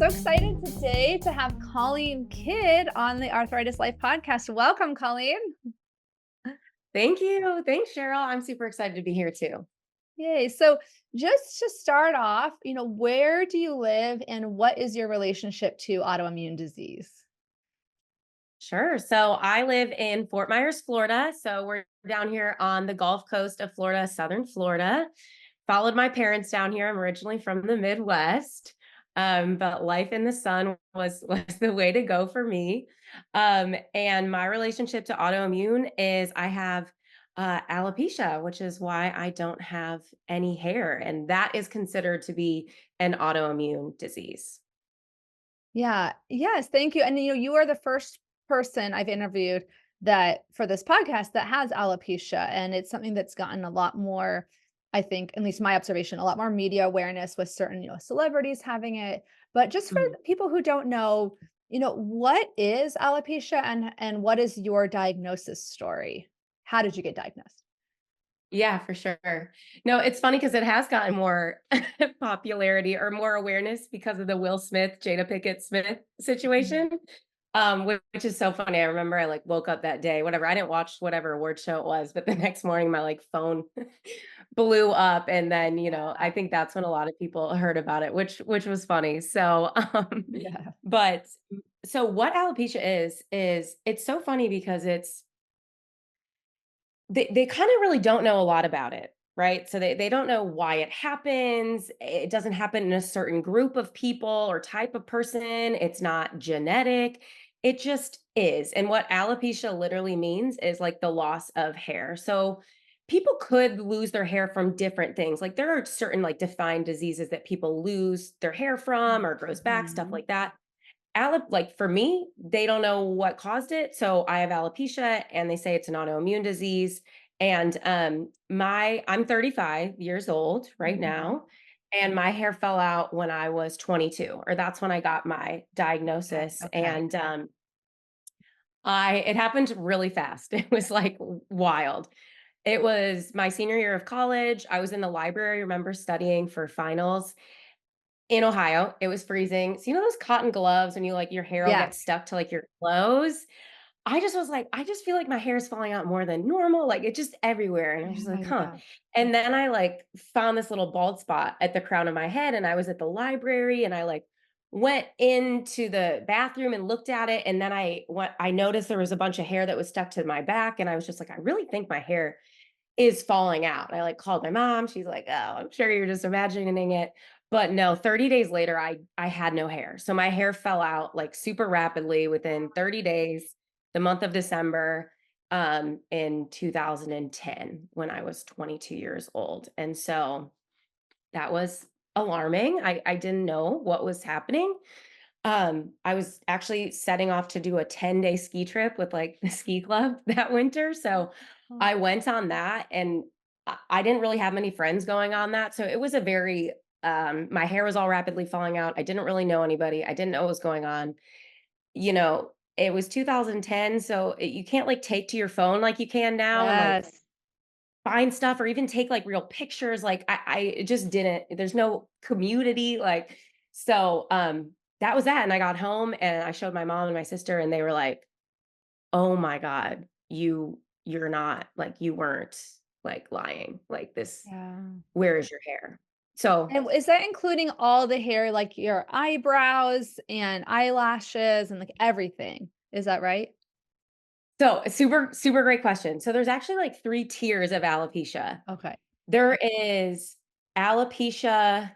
excited today to have Colleen Kydd on the Arthritis Life podcast. Welcome, Colleen. Thank you. Thanks, Cheryl. I'm super excited to be here too. Yay. So, just to start off, where do you live and what is your relationship to autoimmune disease? Sure. So I live in Fort Myers, Florida. So we're down here on the Gulf Coast of Florida, Southern Florida. Followed my parents down here. I'm originally from the Midwest. But life in the sun was the way to go for me. And my relationship to autoimmune is I have alopecia, which is why I don't have any hair. And that is considered to be an autoimmune disease. Yeah. Yes. Thank you. And you are the first person I've interviewed that for this podcast that has alopecia. And it's something that's gotten a lot more, I think, at least my observation, a lot more media awareness with certain, celebrities having it. But just for Mhm. the people who don't know, what is alopecia and what is your diagnosis story? How did you get diagnosed? Yeah, for sure. No, it's funny because it has gotten more popularity or more awareness because of the Will Smith, Jada Pickett Smith Mhm. situation. Which is so funny. I remember I like woke up that day, whatever. I didn't watch whatever award show it was, but the next morning my like phone blew up. And then, I think that's when a lot of people heard about it, which was funny. So Yeah. but so what alopecia is it's so funny because they kind of really don't know a lot about it, right? So they don't know why it happens. It doesn't happen in a certain group of people or type of person. It's not genetic. It just is. And what alopecia literally means is like the loss of hair. So people could lose their hair from different things. Like there are certain like defined diseases that people lose their hair from or grows back, stuff Mhm. like that. Like for me, they don't know what caused it. So I have alopecia and they say it's an autoimmune disease. And I'm 35 years old right Mhm. now. And my hair fell out when I was 22, or that's when I got my Okay. diagnosis. Okay. And it happened really fast. It was like wild. It was my senior year of college. I was in the library, I remember studying for finals in Ohio. It was freezing. So, those cotton gloves and like your hair will get Yes. stuck to like your clothes? I just was like, I just feel like my hair is falling out more than normal. Like it's just everywhere. And I was just Yeah. like, huh. Yeah. And then I like found this little bald spot at the crown of my head. And I was at the library and I like went into the bathroom and looked at it. And then I noticed there was a bunch of hair that was stuck to my back. And I was just like, I really think my hair is falling out. I like called my mom. She's like, "Oh, I'm sure you're just imagining it." But no, 30 days later I had no hair. So my hair fell out like super rapidly within 30 days, the month of December in 2010 when I was 22 years old. And so that was alarming. I didn't know what was happening. I was actually setting off to do a 10-day ski trip with like the ski club that winter. So Oh, I went on that and I didn't really have many friends going on that. So it was a very my hair was all rapidly falling out. I didn't really know anybody. I didn't know what was going on. It was 2010, so you can't like take to your phone like you can now and like yes. find stuff or even take like real pictures. Like I it just didn't. There's no community like so. That was that, and I got home and I showed my mom and my sister, and they were like, "Oh my god, you're not like you weren't like lying like this. Yeah. Where is your hair?" So And is that including all the hair, like your eyebrows and eyelashes and like everything? Is that right? so a super great question. So there's actually like three tiers of alopecia. Okay. There is alopecia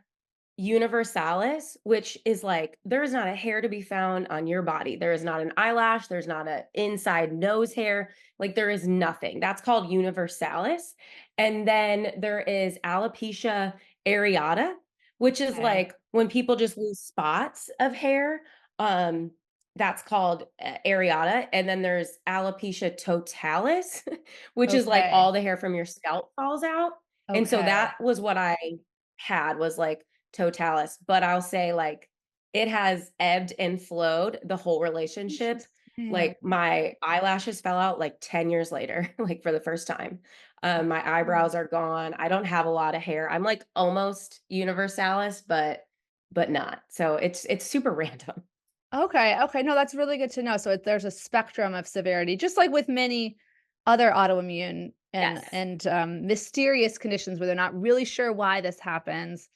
universalis, which is like there is not a hair to be found on your body. There is not an eyelash, there's not an inside nose hair, like there is nothing. That's called universalis. And then there is alopecia areata, which is Okay. like when people just lose spots of hair. Um that's called areata. And then there's alopecia totalis, which is like Okay. all the hair from your scalp falls out. And so Okay. that was what I had was like totalis, but I'll say, like, it has ebbed and flowed the whole relationship. Interesting. Like, my eyelashes fell out, like, 10 years later, like, for the first time. My Mm. eyebrows are gone. I don't have a lot of hair. I'm, like, almost universalis, but but not. So it's super random. Okay, okay, no, that's really good to know. So there's a spectrum of severity, just like with many other autoimmune Yes. mysterious conditions where they're not really sure why this happens.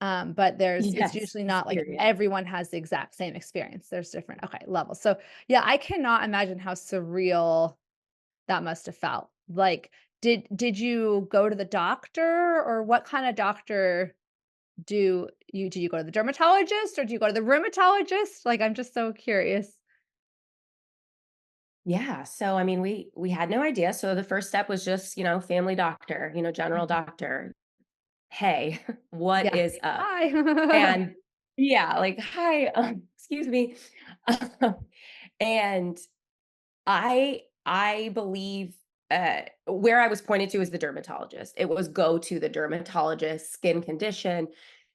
But it's Yes, usually not like mysterious. everyone has the exact same experience. There's different, okay, levels. So yeah, I cannot imagine how surreal that must have felt. Like, did you go to the doctor, or what kind of doctor do you go to the dermatologist, or do you go to the rheumatologist? Like, I'm just so curious. Yeah, so I mean, we had no idea. So the first step was just, family doctor, general Mhm. doctor. Hey, what Yeah. is up? Hi. And yeah, like, hi, excuse me. And I believe, where I was pointed to is the dermatologist. It was go to the dermatologist, skin condition.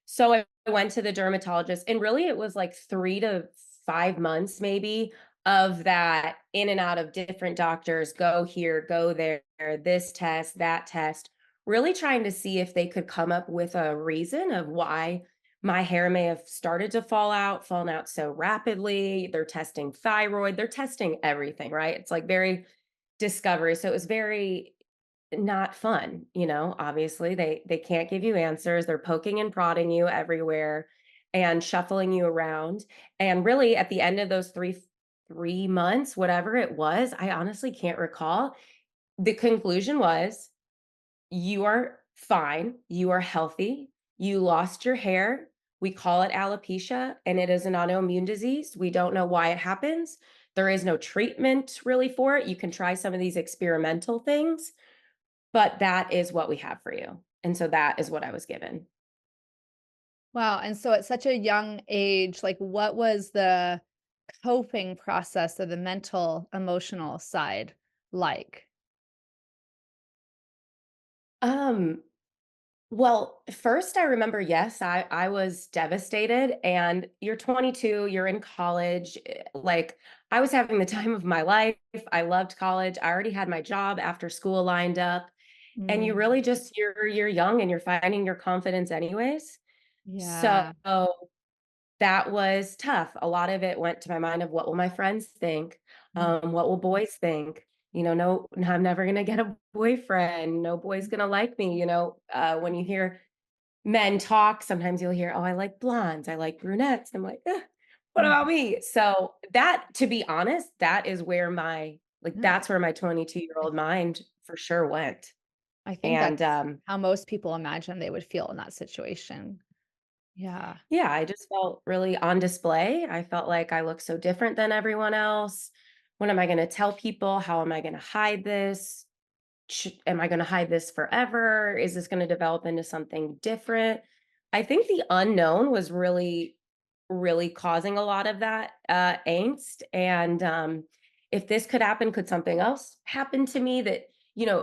So I went to the dermatologist, and really it was like 3 to 5 months maybe of that in and out of different doctors, go here, go there, this test, that test, really trying to see if they could come up with a reason of why my hair may have started to fallen out so rapidly. They're testing thyroid, they're testing everything, right? It's like very discovery. So it was very not fun, obviously. They can't give you answers. They're poking and prodding you everywhere and shuffling you around. And really at the end of those 3 months, whatever it was, I honestly can't recall. The conclusion was you are fine. You are healthy. You lost your hair. We call it alopecia, and it is an autoimmune disease. We don't know why it happens. There is no treatment really for it. You can try some of these experimental things, but that is what we have for you. And so that is what I was given. Wow, and so at such a young age, like, what was the coping process of the mental, emotional side like? Um, Well, first I remember, yes, I was devastated, and you're 22, you're in college, like I was having the time of my life. I loved college. I already had my job after school lined up, and you Mm, really just you're young and you're finding your confidence anyways. So yeah. that was tough. A lot of it went to my mind of what will my friends think? Mm, What will boys think? No, I'm never gonna get a boyfriend. No boy's gonna like me. When you hear men talk, sometimes you'll hear, "Oh, I like blondes, I like brunettes." I'm like, what mm, about me?" So that, to be honest, yeah, that's where my 22-year-old mind for sure went. I think And, that's how most people imagine they would feel in that situation. Yeah. yeah, I just felt really on display. I felt like I look so different than everyone else. What am I gonna tell people? How am I gonna hide this? Am I gonna hide this forever? Is this gonna develop into something different? I think the unknown was really, really causing a lot of that, angst, and, if this could happen, could something else happen to me that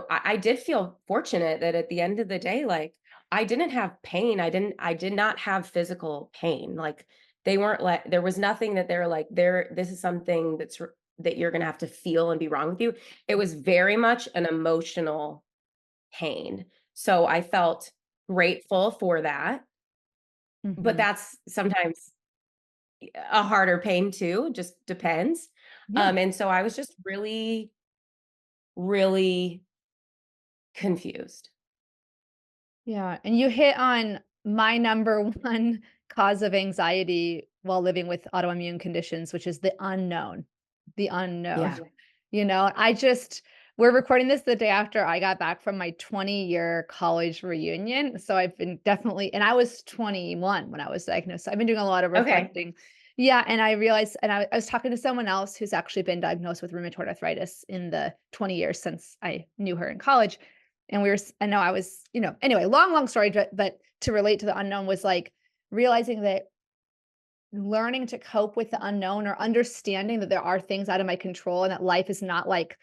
I did feel fortunate that at the end of the day, like, I didn't have pain. I did not have physical pain. Like, they weren't like there was nothing that they're like, this is something that you're gonna have to feel and be wrong with you. It was very much an emotional pain. So I felt grateful for that, but Mhm. that's sometimes a harder pain too, just depends. Yeah. And so I was just really, really confused. Yeah, and you hit on my number one cause of anxiety while living with autoimmune conditions, which is the unknown. The unknown. Yeah. I just we're recording this the day after I got back from my 20-year college reunion, so I've been definitely and I was 21 when I was diagnosed, so I've been doing a lot of Okay. reflecting. Yeah, and I realized and I was talking to someone else who's actually been diagnosed with rheumatoid arthritis in the 20 years since I knew her in college, and I know I was, anyway, long story, but to relate to the unknown was like realizing that learning to cope with the unknown or understanding that there are things out of my control and that life is not like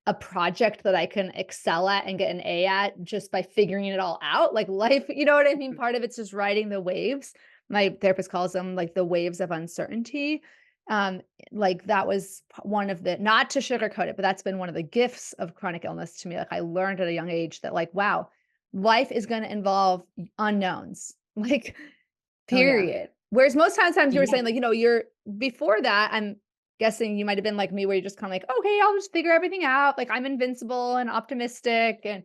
a project that I can excel at and get an A at just by figuring it all out. Like life, you know what I mean? Part of it's just riding the waves. My therapist calls them like the waves of uncertainty. Um, like that was one of the, not to sugarcoat it, but that's been one of the gifts of chronic illness to me. Like I learned at a young age that like, wow, life is going to involve unknowns. Like Oh, yeah. period. Whereas most times you were Yeah. saying like, you're before that, I'm guessing you might have been like me where you're just kind of like, okay, I'll just figure everything out. Like I'm invincible and optimistic. And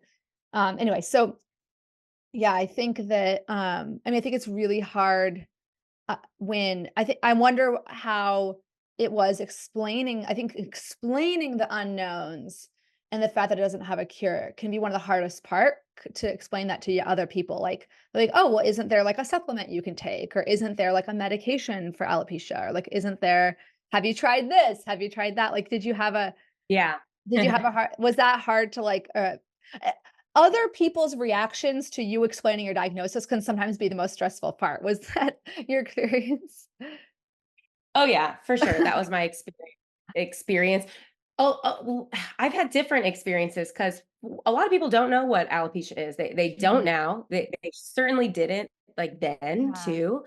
anyway, so yeah, I think that I mean, I think it's really hard when I wonder how it was explaining, I think explaining the unknowns and the fact that it doesn't have a cure can be one of the hardest to explain that to other people. Like, oh, well, isn't there like a supplement you can take? Or isn't there like a medication for alopecia? Or like, isn't there, have you tried this? Have you tried that? Like, Yeah. did you have a hard, was that hard to like, uh, other people's reactions to you explaining your diagnosis can sometimes be the most stressful part. Was that your experience? Oh, yeah, for sure. That was my experience. Well, I've had different experiences because a lot of people don't know what alopecia is. They don't Mhm. now. They certainly didn't like then Yeah. too.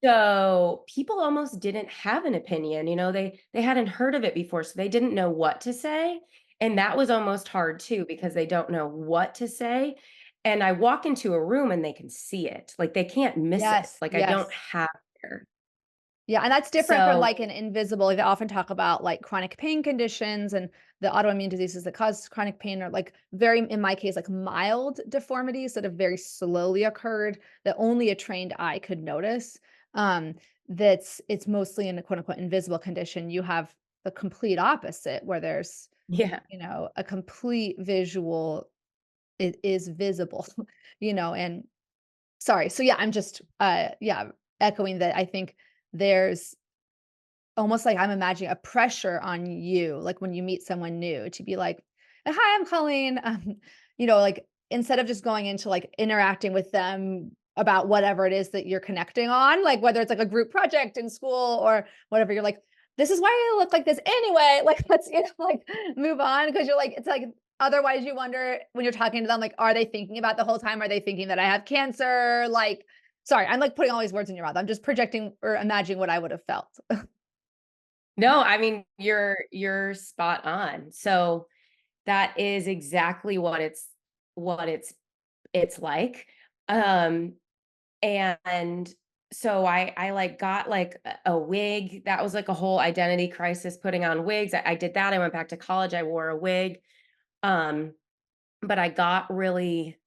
So people almost didn't have an opinion. They hadn't heard of it before, so they didn't know what to say. And that was almost hard too because they don't know what to say. And I walk into a room and they can see it. Like they can't miss it. Yes, Like I don't yes. have there. Yeah, and that's different from So like an invisible, they often talk about like chronic pain conditions and the autoimmune diseases that cause chronic pain are like very, in my case, like mild deformities that have very slowly occurred that only a trained eye could notice. Um, it's mostly in a quote unquote invisible condition. You have the complete opposite where there's, yeah. a complete visual, it is visible, and sorry. So yeah, I'm just yeah, echoing that I think there's almost like I'm imagining a pressure on you, like when you meet someone new to be like, "Hi, I'm Colleen." Like instead of just going into like interacting with them about whatever it is that you're connecting on, like whether it's like a group project in school or whatever, you're like, "This is why I look like this anyway." Like let's like move on because you're like, it's like otherwise you wonder when you're talking to them, like, are they thinking about the whole time? Are they thinking that I have cancer? Like, sorry, I'm like putting all these words in your mouth. I'm just projecting or imagining what I would have felt. No, I mean, you're spot on. So that is exactly what it's like. Um, and so I like got like a wig. That was like a whole identity crisis putting on wigs. I did that. I went back to college. I wore a wig. Um, but I got really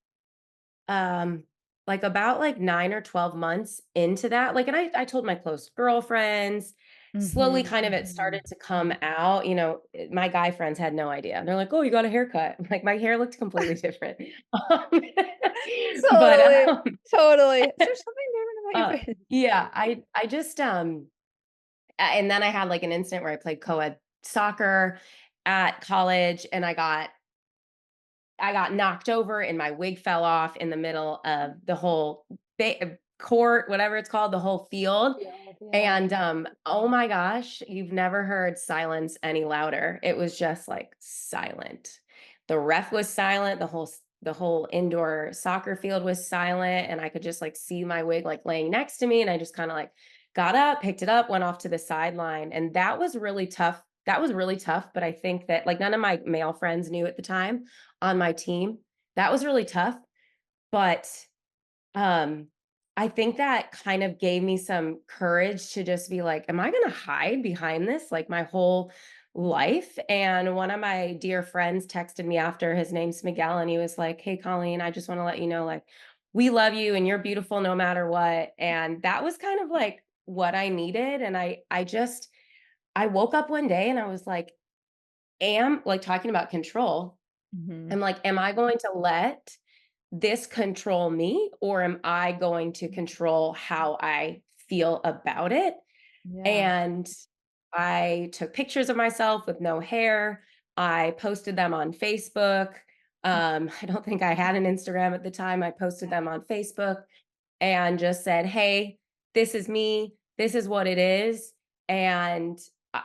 um, like about like 9 or 12 months into that, like, and I told my close girlfriends, slowly Mhm. kind of it started to come out, my guy friends had no idea. And they're like, "Oh, you got a haircut." Like my hair looked completely different. Um, but Totally, totally. Is there something different about uh, your face? yeah, I just and then I had like an incident where I played co-ed soccer at college and I got knocked over and my wig fell off in the middle of the whole court, whatever it's called, the whole field. Yeah. And oh my gosh, you've never heard silence any louder. It was just like silent. The ref was silent, the whole indoor soccer field was silent, and I could just like see my wig like laying next to me. And I just kind of like got up, picked it up, went off to the sideline. And that was really tough. That was really tough. But I think that like none of my male friends knew at the time on my team. That was really tough, but, um, I think that kind of gave me some courage to just be like, "Am I gonna hide behind this, like, my whole life?" And one of my dear friends texted me after, his name's Miguel, and he was like, "Hey, Colleen, I just wanna let you know, like, we love you and you're beautiful no matter what." And that was kind of like what I needed, and I woke up one day and I was like, talking about control. Mhm. I'm like, am I going to let this control me, or am I going to control how I feel about it? Yeah. And I took pictures of myself with no hair. I posted them on Facebook. I don't think I had an Instagram at the time. I posted them on Facebook and just said, "Hey, this is me. This is what it is." And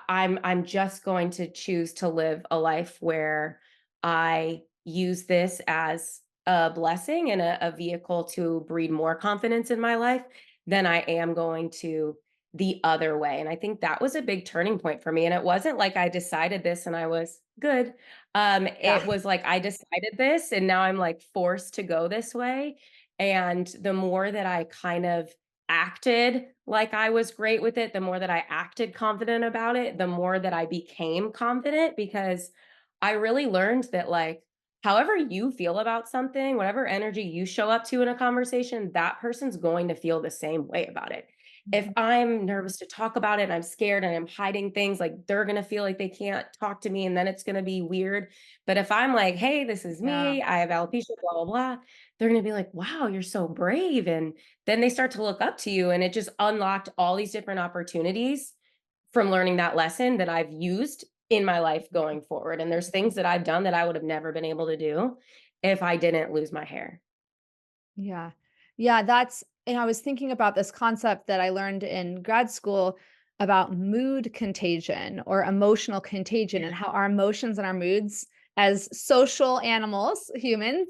I'm just going to choose to live a life where I use this as a blessing and a vehicle to breed more confidence in my life than I am going to the other way. And I think that was a big turning point for me. And it wasn't like I decided this and I was good. Yeah. It was like I decided this and now I'm like forced to go this way. And the more that I kind of acted like I was great with it, the more that I acted confident about it, the more that I became confident because I really learned that, like, however you feel about something, whatever energy you show up to in a conversation, that person's going to feel the same way about it. If Mhm. I'm nervous to talk about it and I'm scared and I'm hiding things, like, they're gonna feel like they can't talk to me and then it's gonna be weird. But if I'm like, "Hey, this is Yeah. me. I have alopecia, blah, blah, blah," they're gonna be like, "Wow, you're so brave." And then they start to look up to you, and it just unlocked all these different opportunities from learning that lesson that I've used in my life going forward. And there's things that I've done that I would have never been able to do if I didn't lose my hair. Yeah. Yeah, that's and I was thinking about this concept that I learned in grad school about mood contagion or emotional contagion and how our emotions and our moods as social animals, humans,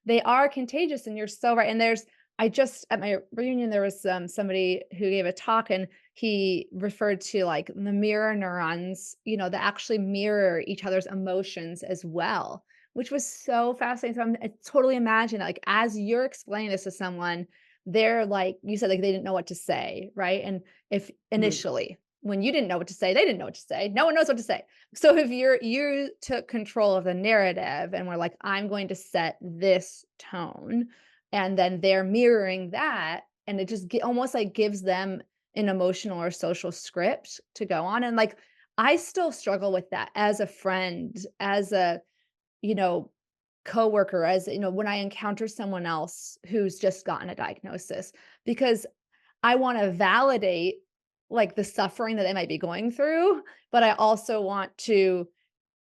they are contagious and you're so right. And there's I just at my reunion there was somebody who gave a talk and he referred to like the mirror neurons, that actually mirror each other's emotions as well, which was so fascinating. So I totally imagine, like, as you're explaining this to someone, they're like you said, like, they didn't know what to say, right? And if Mhm. initially, when you didn't know what to say, they didn't know what to say. No one knows what to say. So if you took control of the narrative and were like, "I'm going to set this tone," and then they're mirroring that, and it just almost like gives them an emotional or social script to go on. And like, I still struggle with that as a friend, as a you know, coworker, as when I encounter someone else who's just gotten a diagnosis, because I want to validate like the suffering that they might be going through, but I also want to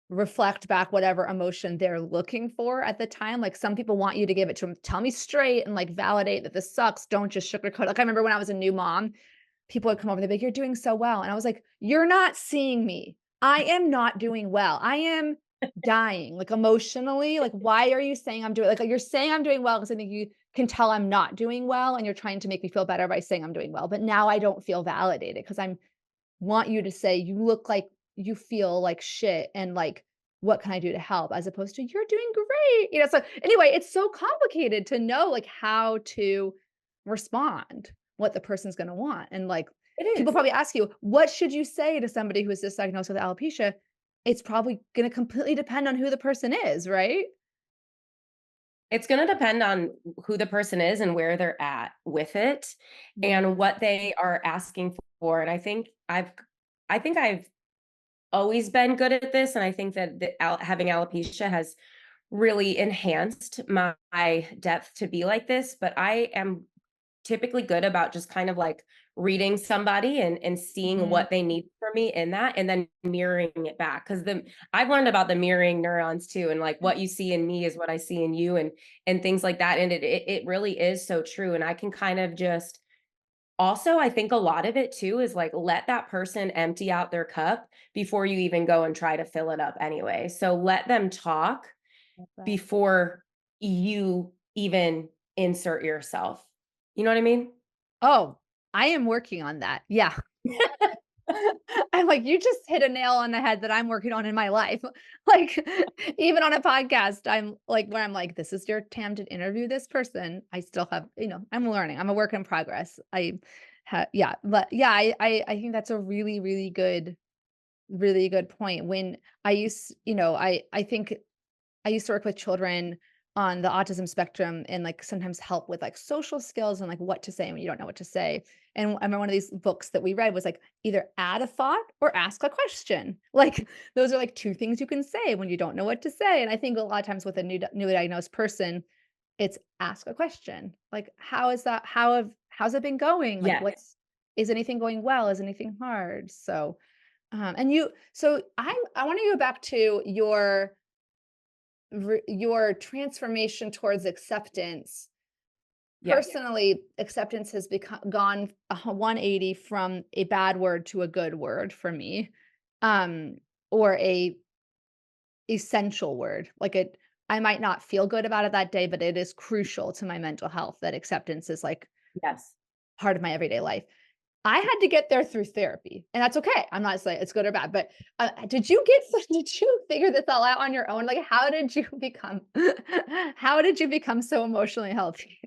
reflect back whatever emotion they're looking for at the time. Like some people want you to give it to them, tell me straight and like validate that this sucks. Don't just sugarcoat. Like I remember when I was a new mom, people would come over and they'd be like, "You're doing so well." And I was like, "You're not seeing me. I am not doing well. I am dying, like emotionally. Like, why are you saying I'm doing like you're saying I'm doing well because I think you can tell I'm not doing well and you're trying to make me feel better by saying I'm doing well. But now I don't feel validated because I'm want you to say you look like you feel like shit and like what can I do to help as opposed to you're doing great. So anyway, it's so complicated to know like how to respond, what the person's going to want. And like It people is. probably ask you, what should you say to somebody who is misdiagnosed with alopecia? It's probably going to completely depend on who the person is, right? It's gonna depend on who the person is and where they're at with it and Mm, what they are asking for. And I think I've always been good at this, and I think that having alopecia has really enhanced my depth to be like this. But I am typically good about just kind of like reading somebody and seeing mhm, what they need from me in that and then mirroring it back because the I've learned about the mirroring neurons too, and like what you see in me is what I see in you, and things like that. And it really is so true. And I can kind of just also, I think a lot of it too is like let that person empty out their cup before you even go and try to fill it up anyway. So let them talk love that. before you even insert yourself. You know what I mean? Oh, I am working on that. Yeah. I'm like, you just hit a nail on the head that I'm working on in my life. Like, even on a podcast, I'm like, where I'm like, this is your time to interview this person. I still have, I'm learning. I'm a work in progress. Yeah, but yeah, I think that's a really good point. When I used, I think I used to work with children on the autism spectrum and like sometimes help with like social skills and like what to say when you don't know what to say. And I remember one of these books that we read was like either add a thought or ask a question. Like those are like two things you can say when you don't know what to say. And I think a lot of times with a newly diagnosed person, it's ask a question. Like how is that? How's it been going? Like Yes. is anything going well? Is anything hard? So and you so I want to go back to your transformation towards acceptance. Yes. Personally, acceptance has become gone 180 from a bad word to a good word for me, um, or a essential word. Like I might not feel good about it that day, but it is crucial to my mental health that acceptance is like Yes. part of my everyday life. I had to get there through therapy, and that's okay. I'm not saying it's good or bad, but, did you figure this all out on your own? Like, how did you become how did you become so emotionally healthy,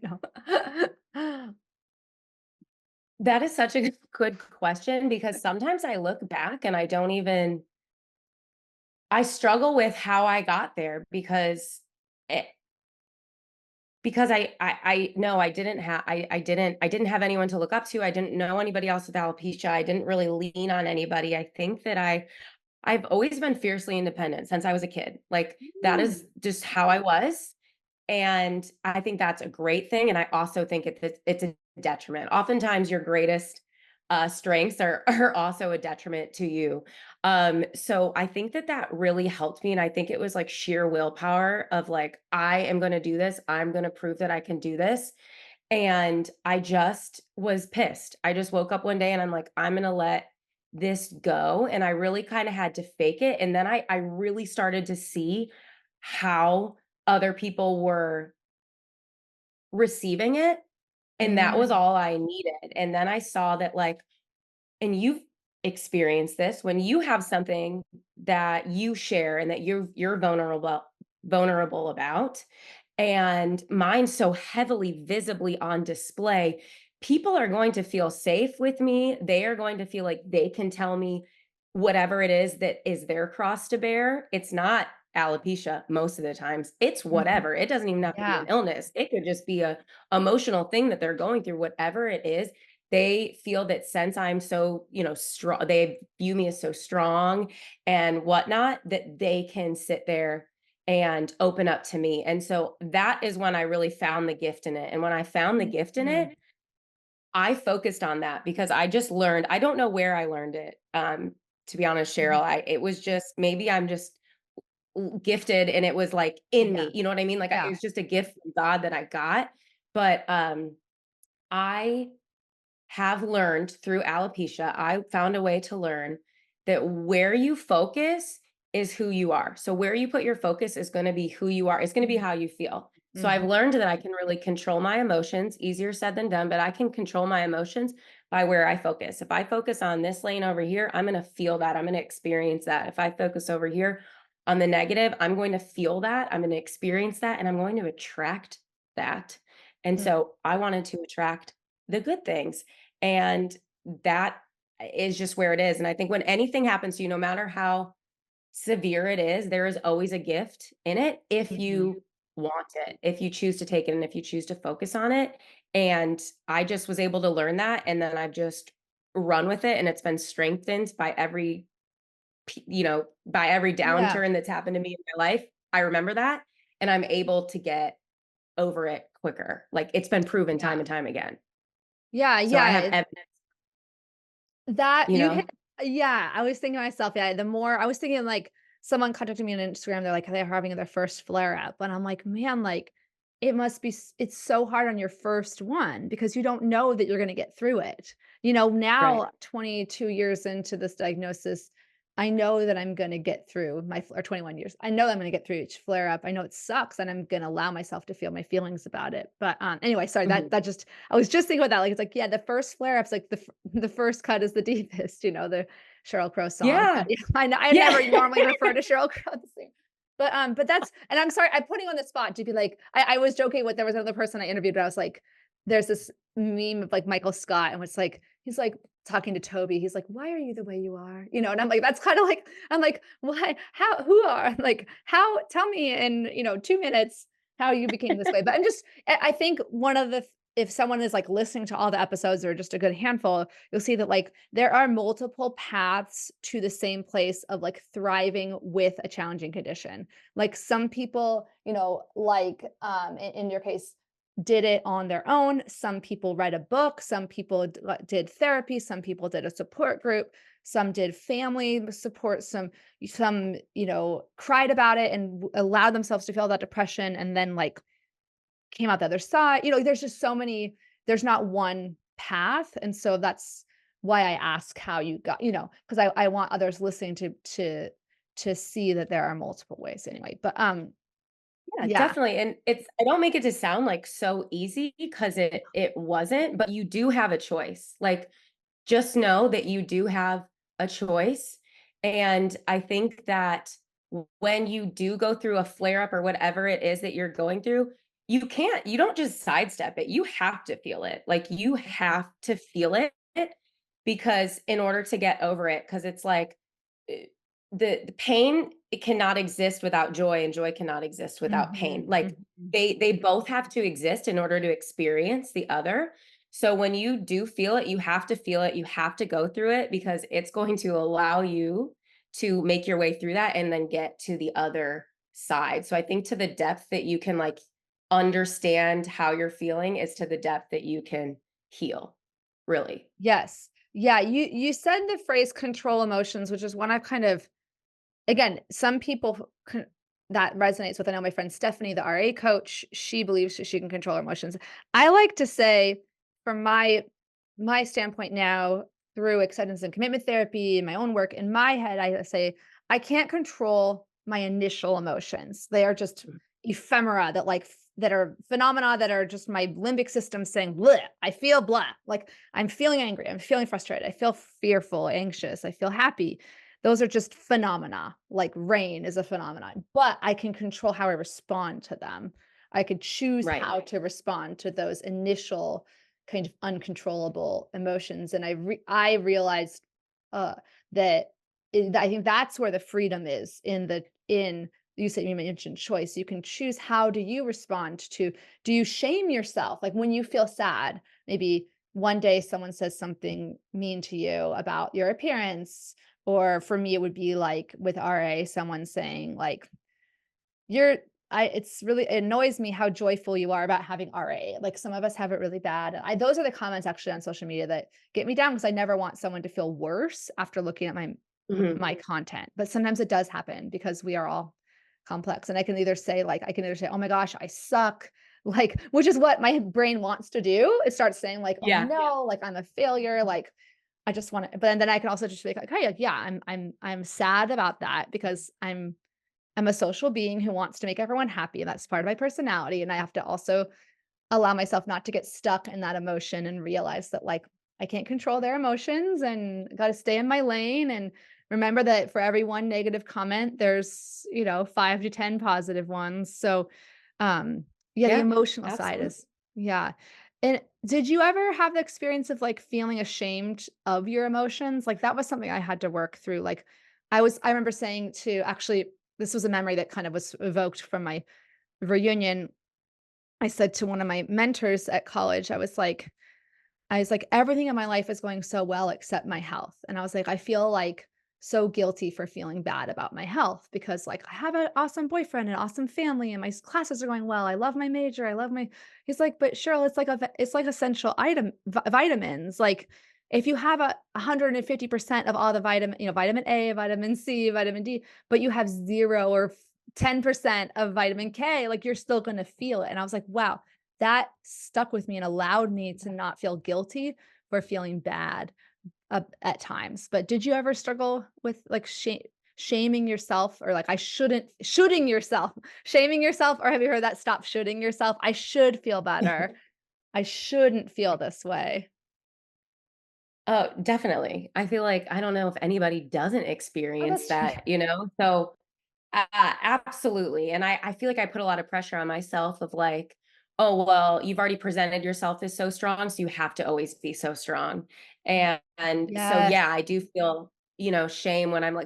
That is such a good question because sometimes I look back and I don't even I struggle with how I got there it because I no, I didn't have I didn't have anyone to look up to. I didn't know anybody else with alopecia. I didn't really lean on anybody. I think that I've always been fiercely independent since I was a kid. Like that is Mm, just how I was. And I think that's a great thing, and I also think it's a detriment. Oftentimes, your greatest, strengths are are also a detriment to you. So I think that that really helped me, and I think it was, like, sheer willpower of, like, "I am gonna do this. I'm gonna prove that I can do this." And I just was pissed. I just woke up one day and I'm like, "I'm gonna let this go," and I really kinda had to fake it, and then I really started to see how other people were receiving it, and that was mm, all I needed, and then I saw that, like and you've experienced this, when you have something that you share and that you're vulnerable about, and mine's so heavily visibly on display, people are going to feel safe with me. They are going to feel like they can tell me whatever it is that is their cross to bear. It's not alopecia most of the times. It's mhm. whatever. It doesn't even have to be an Yeah. illness. It could just be a emotional thing that they're going through, whatever it is. They feel that since I'm so, strong, they view me as so strong and whatnot, that they can sit there and open up to me. And so that is when I really found the gift in it. And when I found the gift in Mhm, it, I focused on that because I just learned, I don't know where I learned it. To be honest, mhm. Cheryl, it was just maybe I'm just gifted and it was like in Yeah, me. You know what I mean? Like it yeah. was just a gift from God that I got. But I have learned through alopecia, I found a way to learn that where you focus is who you are. So where you put your focus is going to be who you are. It's going to be Mhm, how you feel. So I've mhm, learned that I can really control my emotions, easier said than done, but I can control my emotions by where I focus. If I focus on this lane over here, I'm going to feel that. I'm going to experience that. If I focus over here on the negative, I'm going to feel that. I'm going to experience that and I'm going to attract that. And mm, so I wanted to attract the good things. And that is just where it is. And I think when anything happens to you, no matter how severe it is, there is always a gift in it if mhm. you want it, if you choose to take it, and if you choose to focus on it. And I just was able to learn that. And then I've just run with it. And it's been strengthened by by every Yeah, downturn that's happened to me in my life. I remember that. And I'm able to get over it quicker. Like it's been proven time yeah. and time again. Yeah, So I yeah, have it's evidence, that you you hit know? yeah, I was thinking to myself, yeah, the more I was thinking, like, someone contacted me on Instagram, they're like, they're having their first flare-up, and I'm like, "Man, like, it must be it's so hard on your first one because you don't know that you're gonna get through it." Right. Now, 22 years into this diagnosis, I know that I'm gonna get through or 21 years. I know I'm gonna get through each flare-up. I know it sucks, and I'm gonna allow myself to feel my feelings about it, but, anyway, sorry, Mhm. that just I was just thinking about that, like, it's like, yeah, the first flare-up's like the first cut is the deepest, the Sheryl Crow song, but Yeah. yeah, I Yeah. never normally refer to Sheryl Crow the same. But that's and I'm sorry, I'm putting you on the spot to be like I was joking with there was another person I interviewed, but I was like, there's this meme of, like, Michael Scott, and it's like he's, like, talking to Toby, he's like, "Why are you the way you are?" And I'm like, that's kinda like I'm like, "What? How who are like, how tell me in, 2 minutes how you became this way." But I'm just I think one of the if someone is, like, listening to all the episodes or just a good handful, you'll see that, like, there are multiple paths to the same place of, like, thriving with a challenging condition. Like, some people, like, in your case, did it on their own. Some people read a book, some people did therapy, some people did a support group, some did family support, some, cried about it and allowed themselves to feel that depression and then, like, came out the other side. There's just so many there's not one path, and so that's why I ask how you got, because I want others listening to see that there are multiple ways anyway. But, Yeah, yeah. definitely, and I don't make it to sound, like, so easy because it wasn't, but you do have a choice. Like, just know that you do have a choice, and I think that when you do go through a flare up or whatever it is that you're going through, you don't just sidestep it. You have to feel it. Like you have to feel it because in order to get over it, because it's like eh, the pain, it cannot exist without joy, and joy cannot exist without pain. Mhm, Like mhm. they both have to exist in order to experience the other. So when you do feel it, you have to feel it. You have to go through it because it's going to allow you to make your way through that and then get to the other side. So I think to the depth that you can like understand how you're feeling is to the depth that you can heal, really. Yes. Yeah, you said the phrase "control emotions," which is one I've kind of again, some people that resonates with. I know my friend Stephanie, the RA coach, she believes she can control her emotions. I like to say, from my standpoint now, through acceptance and commitment therapy and my own work, in my head, I say I can't control my initial emotions. They are just ephemera that that are phenomena that are just my limbic system saying, bleh, I feel blah. Like I'm feeling angry, I'm feeling frustrated, I feel fearful, anxious, I feel happy. Those are just phenomena, like rain is a phenomenon, but I can control how I respond to them. I could choose Right. how to respond to those initial kind of uncontrollable emotions, and I realized, uh, that I think that's where the freedom is in you said you mentioned choice. You can choose how do you respond to do you shame yourself? Like, when you feel sad, maybe one day someone says something mean to you about your appearance, or for me, it would be like with RA, someone saying like, "You're I it's really it annoys me how joyful you are about having RA." Like some of us have it really bad. Those are the comments actually on social media that get me down because I never want someone to feel worse after looking at Mhm. my content. But sometimes it does happen because we are all complex. And I can either say, "Oh my gosh, I suck." Like, which is what my brain wants to do. It starts saying like, "Oh Yeah. no, like I'm a failure." Like I just want to, but then I can also just be like, okay, like, yeah, I'm sad about that because I'm a social being who wants to make everyone happy. And that's part of my personality. And I have to also allow myself not to get stuck in that emotion and realize that like I can't control their emotions and got to stay in my lane and remember that for every one negative comment, there's, 5 to 10 positive ones. So, um, yeah, the Yeah. emotional side Absolutely. is, yeah. And did you ever have the experience of like feeling ashamed of your emotions? Like that was something I had to work through. Like I remember saying to actually, this was a memory that kind of was evoked from my reunion. I said to one of my mentors at college, I was like, everything in my life is going so well except my health. And I was like, I feel like so guilty for feeling bad about my health because like I have an awesome boyfriend and awesome family and my classes are going well. I love my major. He's like, but Cheryl, it's like essential vitamins. Like if you have 150% of all the vitamin A, vitamin C, vitamin D, but you have 0 or 10% of vitamin K, like you're still going to feel it. And I was like, wow, that stuck with me and allowed me to not feel guilty for feeling bad at times. But did you ever struggle with like shaming yourself or like I shouldn't shooting yourself, shaming yourself, or have you heard that stop shooting yourself? I should feel better. I shouldn't feel this way. Oh, definitely. I feel like I don't know if anybody doesn't Oh, experience that's true. that, you know? So absolutely, and I feel like I put a lot of pressure on myself of like, "Oh, well, you've already presented yourself as so strong, so you have to always be so strong." And so, Yes. yeah, I do feel, shame when I'm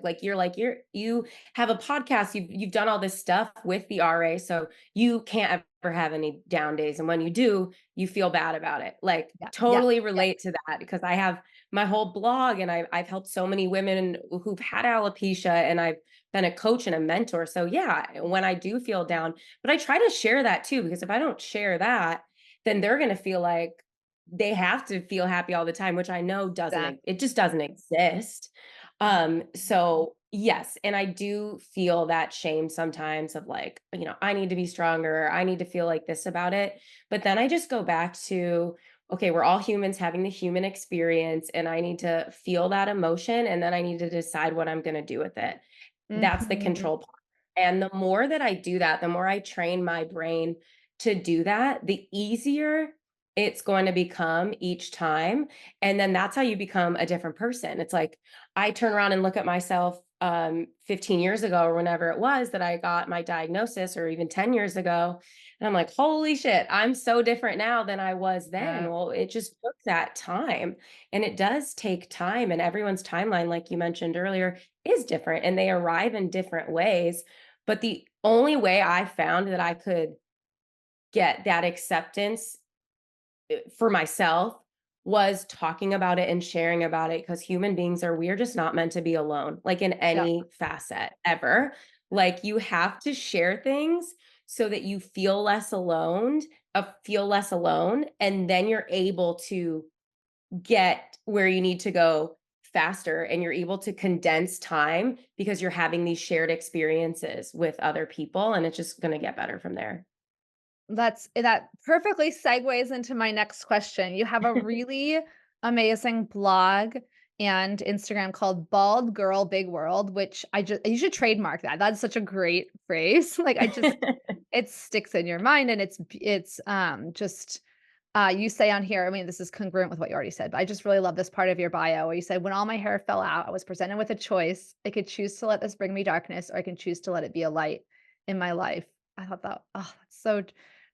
you have a podcast, you've done all this stuff with the RA, so you can't ever have any down days, and when you do, you feel bad about it. Like, Yeah. Yeah. totally Yeah. relate to that because I have my whole blog, and I've helped so many women who've had alopecia, and I've been a coach and a mentor. So yeah, when I do feel down, but I try to share that too, because if I don't share that, then they're going to feel like they have to feel happy all the time, which I know it Exactly. just doesn't exist. So yes, and I do feel that shame sometimes of like, I need to be stronger. I need to feel like this about it. But then I just go back to, okay, we're all humans having the human experience, and I need to feel that emotion, and then I need to decide what I'm going to do with it. That's the Mhm. control part. And the more that I do that, the more I train my brain to do that, the easier it's going to become each time. And then that's how you become a different person. It's like I turn around and look at myself 15 years ago or whenever it was that I got my diagnosis, or even 10 years ago. And I'm like, holy shit, I'm so different now than I was then. Yeah. Well, it just took that time. And it does take time. And everyone's timeline, like you mentioned earlier, is different and they arrive in different ways. But the only way I found that I could get that acceptance for myself was talking about it and sharing about it because human beings are we're just not meant to be alone, like in Yeah. any facet ever. Like you have to share things so that you feel less alone, and then you're able to get where you need to go faster and you're able to condense time because you're having these shared experiences with other people and it's just going to get better from there. That perfectly segues into my next question. You have a really amazing blog and Instagram called Bald Girl Big World, which you should trademark that. That's such a great phrase. Like it sticks in your mind and just you say on here, I mean, this is congruent with what you already said, but I just really love this part of your bio where you said, when all my hair fell out, I was presented with a choice. I could choose to let this bring me darkness, or I can choose to let it be a light in my life. I thought that, oh, that's so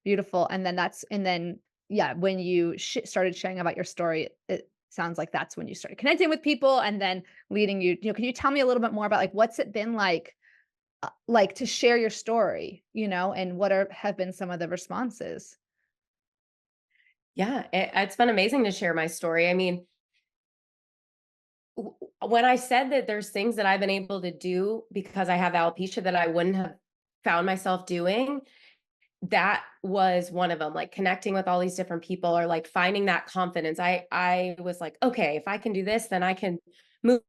beautiful. And then, yeah, when you started sharing about your story, it sounds like that's when you started connecting with people and then leading can you tell me a little bit more about like, what's it been like to share your story, and have been some of the responses? Yeah, it's been amazing to share my story. I mean, when I said that there's things that I've been able to do because I have alopecia that I wouldn't have found myself doing, that was one of them, like connecting with all these different people or like finding that confidence. I was like, okay, if I can do this, then I can move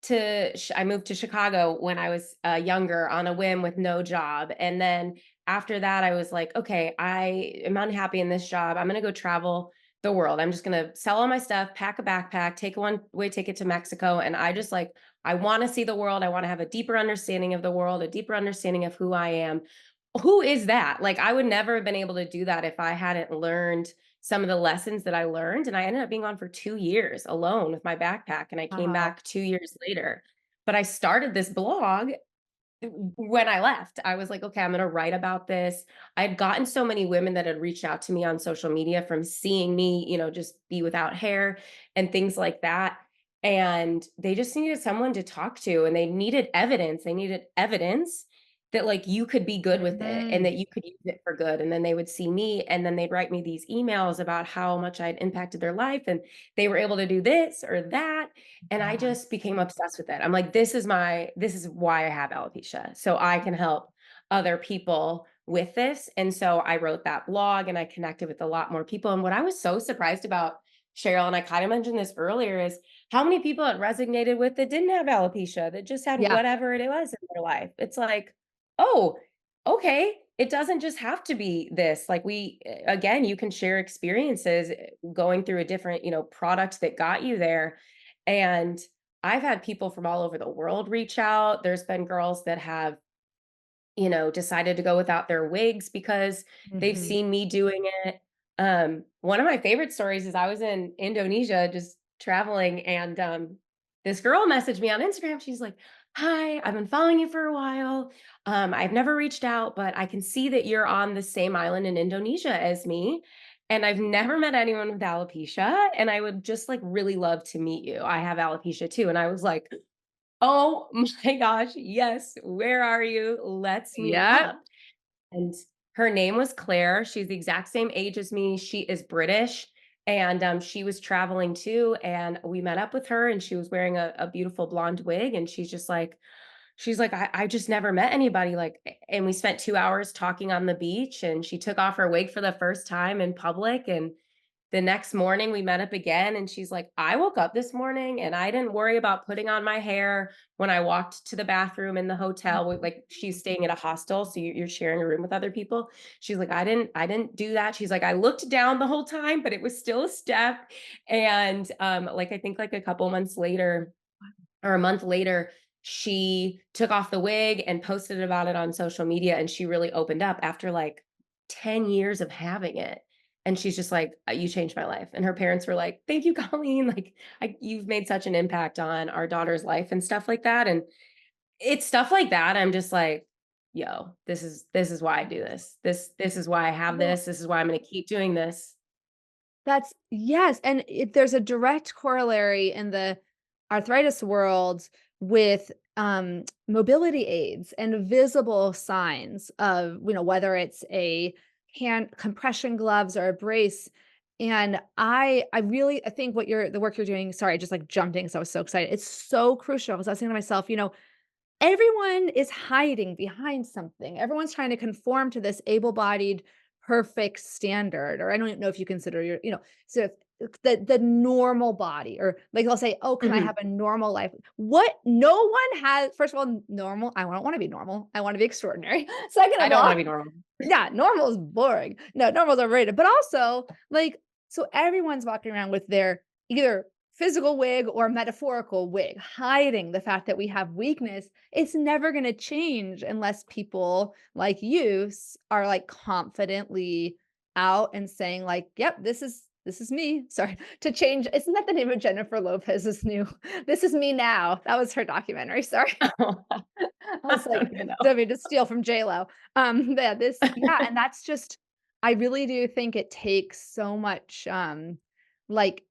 I moved to Chicago when I was younger on a whim with no job. And then after that, I was like, okay, I am unhappy in this job. I'm going to go travel the world. I'm just going to sell all my stuff, pack a backpack, take a one-way ticket to Mexico. And I just like, I want to see the world. I want to have a deeper understanding of the world, a deeper understanding of who I am. Who is that? Like, I would never have been able to do that if I hadn't learned some of the lessons that I learned, and I ended up being gone for 2 years alone with my backpack, and I came Wow. back 2 years later. But I started this blog when I left. I was like, "Okay, I'm gonna write about this." I had gotten so many women that had reached out to me on social media from seeing me, just be without hair and things like that, and they just needed someone to talk to, and they needed evidence. They needed evidence that, like, you could be good with it and that Mhm. you could use it for good, and then they would see me, and then they'd write me these emails about how much I'd impacted their life, and they were able to do this or that, and I Yeah. just became obsessed with it. I'm like, this is why I have alopecia, so I can help other people with this. And so I wrote that blog and I connected with a lot more people. And what I was so surprised about, Cheryl, and I kind of mentioned this earlier, is how many people it resonated with that didn't have alopecia, that just had Yeah. whatever it was in their life. It's like, oh, okay. It doesn't just have to be this. Like again, you can share experiences going through a different, product that got you there. And I've had people from all over the world reach out. There's been girls that have, decided to go without their wigs because they've Mhm. seen me doing it. One of my favorite stories is I was in Indonesia just traveling, and this girl messaged me on Instagram. She's like, "Hi, I've been following you for a while. I've never reached out, but I can see that you're on the same island in Indonesia as me. And I've never met anyone with alopecia, and I would just like really love to meet you. I have alopecia too." And I was like, oh my gosh, yes. Where are you? Let's meet Yep. up. And her name was Claire. She's the exact same age as me. She is British. And she was traveling too. And we met up with her and she was wearing a beautiful blonde wig. And she's like, I just never met anybody like, and we spent 2 hours talking on the beach and she took off her wig for the first time in public. And the next morning, we met up again, and she's like, "I woke up this morning and I didn't worry about putting on my hair when I walked to the bathroom in the hotel." Like, she's staying at a hostel, so you're sharing a room with other people. She's like, "I didn't do that." She's like, "I looked down the whole time, but it was still a step." And, like, I think, like, a couple months later or a month later, she took off the wig and posted about it on social media, and she really opened up after, like, 10 years of having it, and she's just like, You changed my life," and her parents were like, "Thank you, Colleen, like, you've made such an impact on our daughter's life," and stuff like that, and it's stuff like that, I'm just like, yo, this is why I do this. This is why I have Well, this. This is why I'm gonna keep doing this. that's yes, and there's a direct corollary in the arthritis world with mobility aids and visible signs of, whether it's a hand compression gloves or a brace. And I really I think the work you're doing, sorry, I just like jumped in because I was so excited. It's so crucial because I was saying to myself, everyone is hiding behind something. Everyone's trying to conform to this able-bodied, perfect standard, or I don't even know if you consider so if the normal body, or like they'll say, "Oh, can I Mhm. have a normal life?" What no one has, first of all, normal. I don't want to be normal. I want to be extraordinary. Second I of don't all, wanna be normal. yeah, normal is boring. No, normal's overrated. But also, like, so everyone's walking around with their either physical wig or metaphorical wig, hiding the fact that we have weakness. It's never going to change unless people like you are like confidently out and saying, like, "Yep, this is me." Sorry to change. Isn't that the name of Jennifer Lopez's new? This is me now. That was her documentary. Sorry. I was I like, don't even know. "Let me just steal from J-Lo." Yeah, and that's just I really do think it takes so much, like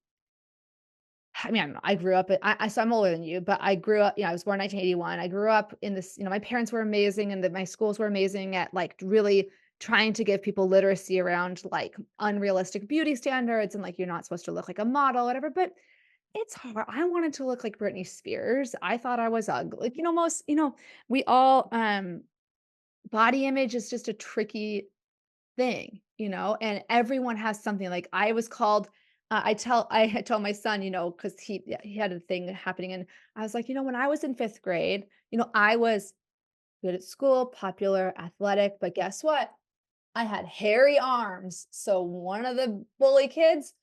I mean, I don't know, I grew up so I'm older than you, but I grew up, I was born in 1981. I grew up in this, my parents were amazing and that my schools were amazing at like really trying to give people literacy around like unrealistic beauty standards and like you're not supposed to look like a model, whatever. But it's hard. I wanted to look like Britney Spears. I thought I was ugly. Like, we all body image is just a tricky thing, and everyone has something. Like I was called I had told my son, because he had a thing happening, and I was like, when I was in 5th grade, I was good at school, popular, athletic, but guess what? I had hairy arms. So one of the bully kids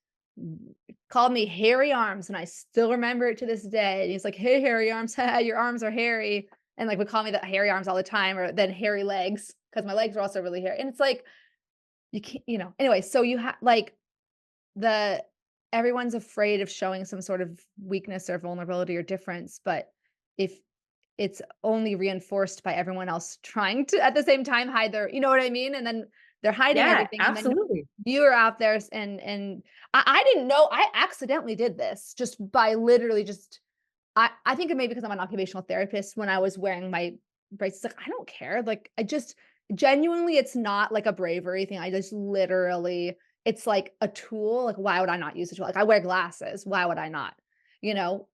called me hairy arms, and I still remember it to this day. And he's like, "Hey, hairy arms, your arms are hairy." And like would call me the hairy arms all the time, or then hairy legs, because my legs are also really hairy. And it's like, you can't, anyway, so you have like the everyone's afraid of showing some sort of weakness or vulnerability or difference, but if it's only reinforced by everyone else trying to at the same time hide their, you know what I mean? And then they're hiding Yeah, everything, and then absolutely. you're out there and I didn't know I accidentally did this just by literally just I think it may because I'm an occupational therapist. When I was wearing my braces, like, I don't care. Like, I just genuinely, it's not like a bravery thing. I just literally, it's like a tool. Like, why would I not use a tool? Like, I wear glasses. Why would I not?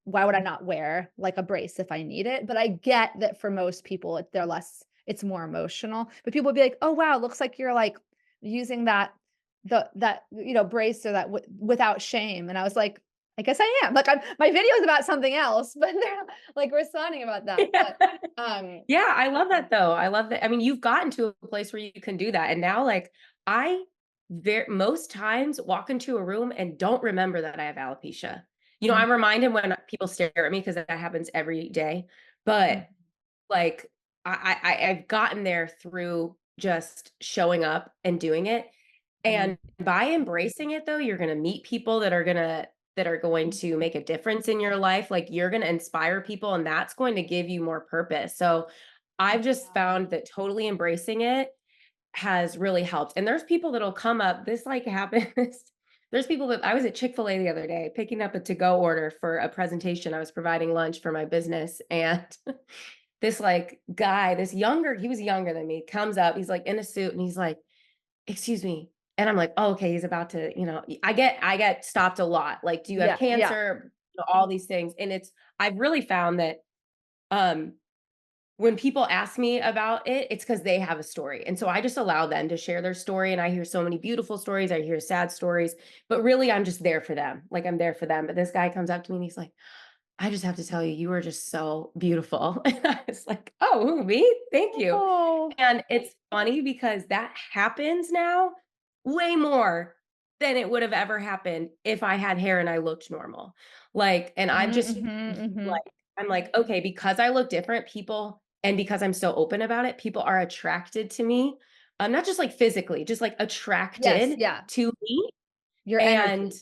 Why would I not wear like a brace if I need it? But I get that for most people, they're less, it's more emotional. But people would be like, oh, wow, it looks like you're like using brace or that without shame. And I was like, I guess I am. Like my video is about something else, but they're like responding about that. Yeah. But Yeah, I love that though. I love that. I mean, you've gotten to a place where you can do that. And now, like, I most times walk into a room and don't remember that I have alopecia. mhm, I'm reminded when people stare at me because that happens every day. But mhm, like, I've gotten there through just showing up and doing it. mhm, And by embracing it though, you're gonna meet people that are going to make a difference in your life. Like, you're gonna inspire people, and that's going to give you more purpose. So, I've just yeah. found that totally embracing it has really helped. And there's people that'll come up, this like happens. There's people that I was at Chick-fil-A the other day picking up a to-go order for a presentation. I was providing lunch for my business, and this like guy, he was younger than me, comes up, he's like in a suit, and he's like, "Excuse me." And I'm like, "Oh, okay, he's about to, I get stopped a lot. Like, "Do you have Yeah, yeah. cancer?" All these things. And I've really found that um when people ask me about it, it's because they have a story. And so I just allow them to share their story. And I hear so many beautiful stories. I hear sad stories, but really I'm just there for them. Like, I'm there for them. But this guy comes up to me and he's like, "I just have to tell you, you are just so beautiful." And I was like, "Oh, who, me? Thank you." Oh. And it's funny because that happens now way more than it would have ever happened if I had hair and I looked normal. Like, and I've Mhm, just mhm, mhm. like, I'm like, okay, because I look different, people, and because I'm so open about it, people are attracted to me. Not just like physically, just like Yes, attracted yeah. to me. Your And energy.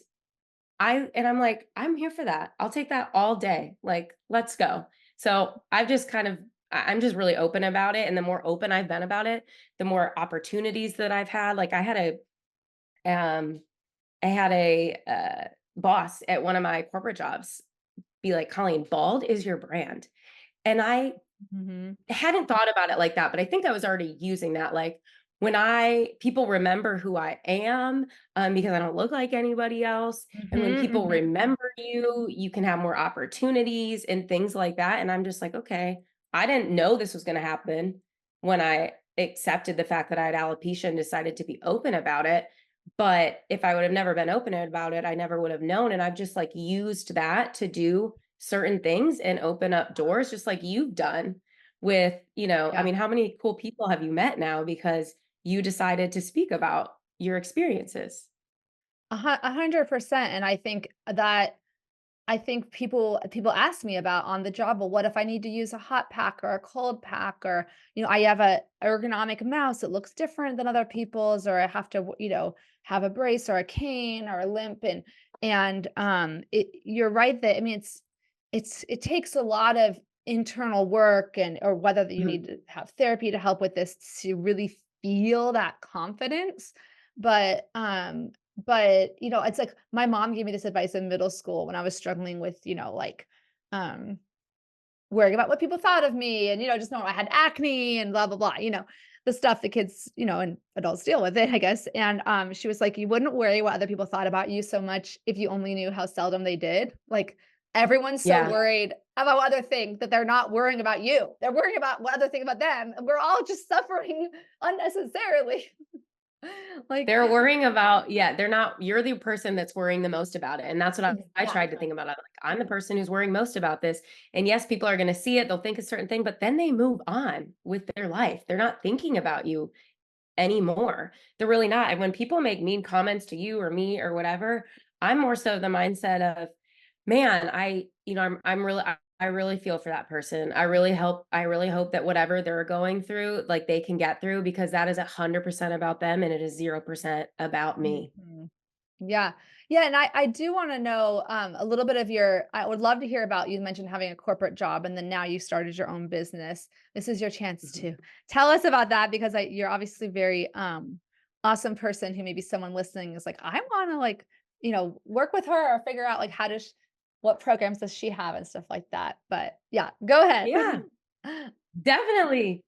I'm like, I'm here for that. I'll take that all day. Like, let's go. So I've just kind of I'm just really open about it, and the more open I've been about it, the more opportunities that I've had. Like um, I had a boss at one of my corporate jobs be like, "Colleen, bald is your brand," and I Mhm. hadn't thought about it like that, but I think I was already using that, like, when I people remember who I am, because I don't look like anybody else, and when Mhm, people mhm. remember you, you can have more opportunities and things like that, and I'm just like, "Okay, I didn't know this was gonna happen when I accepted the fact that I had alopecia and decided to be open about it, but if I would have never been open about it, I never would have known," and I've just, like, used that to do certain things and open up doors just like you've done with, I Yeah. mean, how many cool people have you met now because you decided to speak about your experiences? 100%, and I think people ask me about on the job, well, what if I need to use a hot pack or a cold pack, or I have a ergonomic mouse that looks different than other people's, or I have to have a brace or a cane or a limp, you're right that, I mean, it takes a lot of internal work, and or whether that you Mhm. need to have therapy to help with this to really feel that confidence. But it's like my mom gave me this advice in middle school when I was struggling with, um, worrying about what people thought of me, and, just knowing I had acne and blah, blah, blah, the stuff that kids, and adults deal with it, I guess. And she was like, you wouldn't worry what other people thought about you so much if you only knew how seldom they did. Like, everyone's so Yeah. worried about what other thing that they're not worrying about you. They're worrying about what other thing about them. And we're all just suffering unnecessarily. Like, They're worrying about, yeah, they're not, you're the person that's worrying the most about it. And that's what I tried to exactly. think about. I'm like, I'm the person who's worrying most about this. And yes, people are going to see it, they'll think a certain thing, but then they move on with their life. They're not thinking about you anymore. They're really not. And when people make mean comments to you or me or whatever, I'm more so the mindset of, man, I really feel for that person. I really hope that whatever they're going through, like they can get through because that is 100% about them and it is 0% about me. Mhm. Yeah. Yeah, and I do wanna know, a little bit of your I would love to hear about, you mentioned having a corporate job, and then now you started your own business. This is your chance Mhm. to tell us about that, because you're obviously very, awesome person who maybe someone listening is like, "I wanna, like, work with her or figure out, like, how does sh what programs does she have?" and stuff like that. But yeah, go ahead. Yeah, definitely.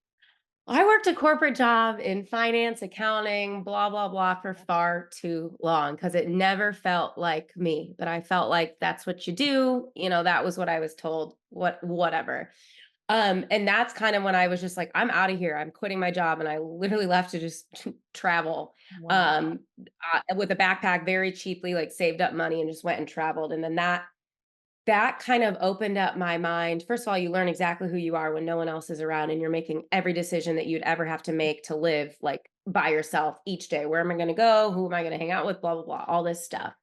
I worked a corporate job in finance, accounting, blah, blah, blah for far too long because it never felt like me. But I felt like that's what you do. That was what I was told, whatever. And that's kind of when I was just like, I'm out of here. I'm quitting my job. And I literally left to just travel Wow. with a backpack very cheaply, like saved up money and just went and traveled. And then that kind of opened up my mind. First of all, you learn exactly who you are when no one else is around and you're making every decision that you'd ever have to make to live like by yourself each day. Where am I going to go? Who am I going to hang out with? Blah, blah, blah, all this stuff.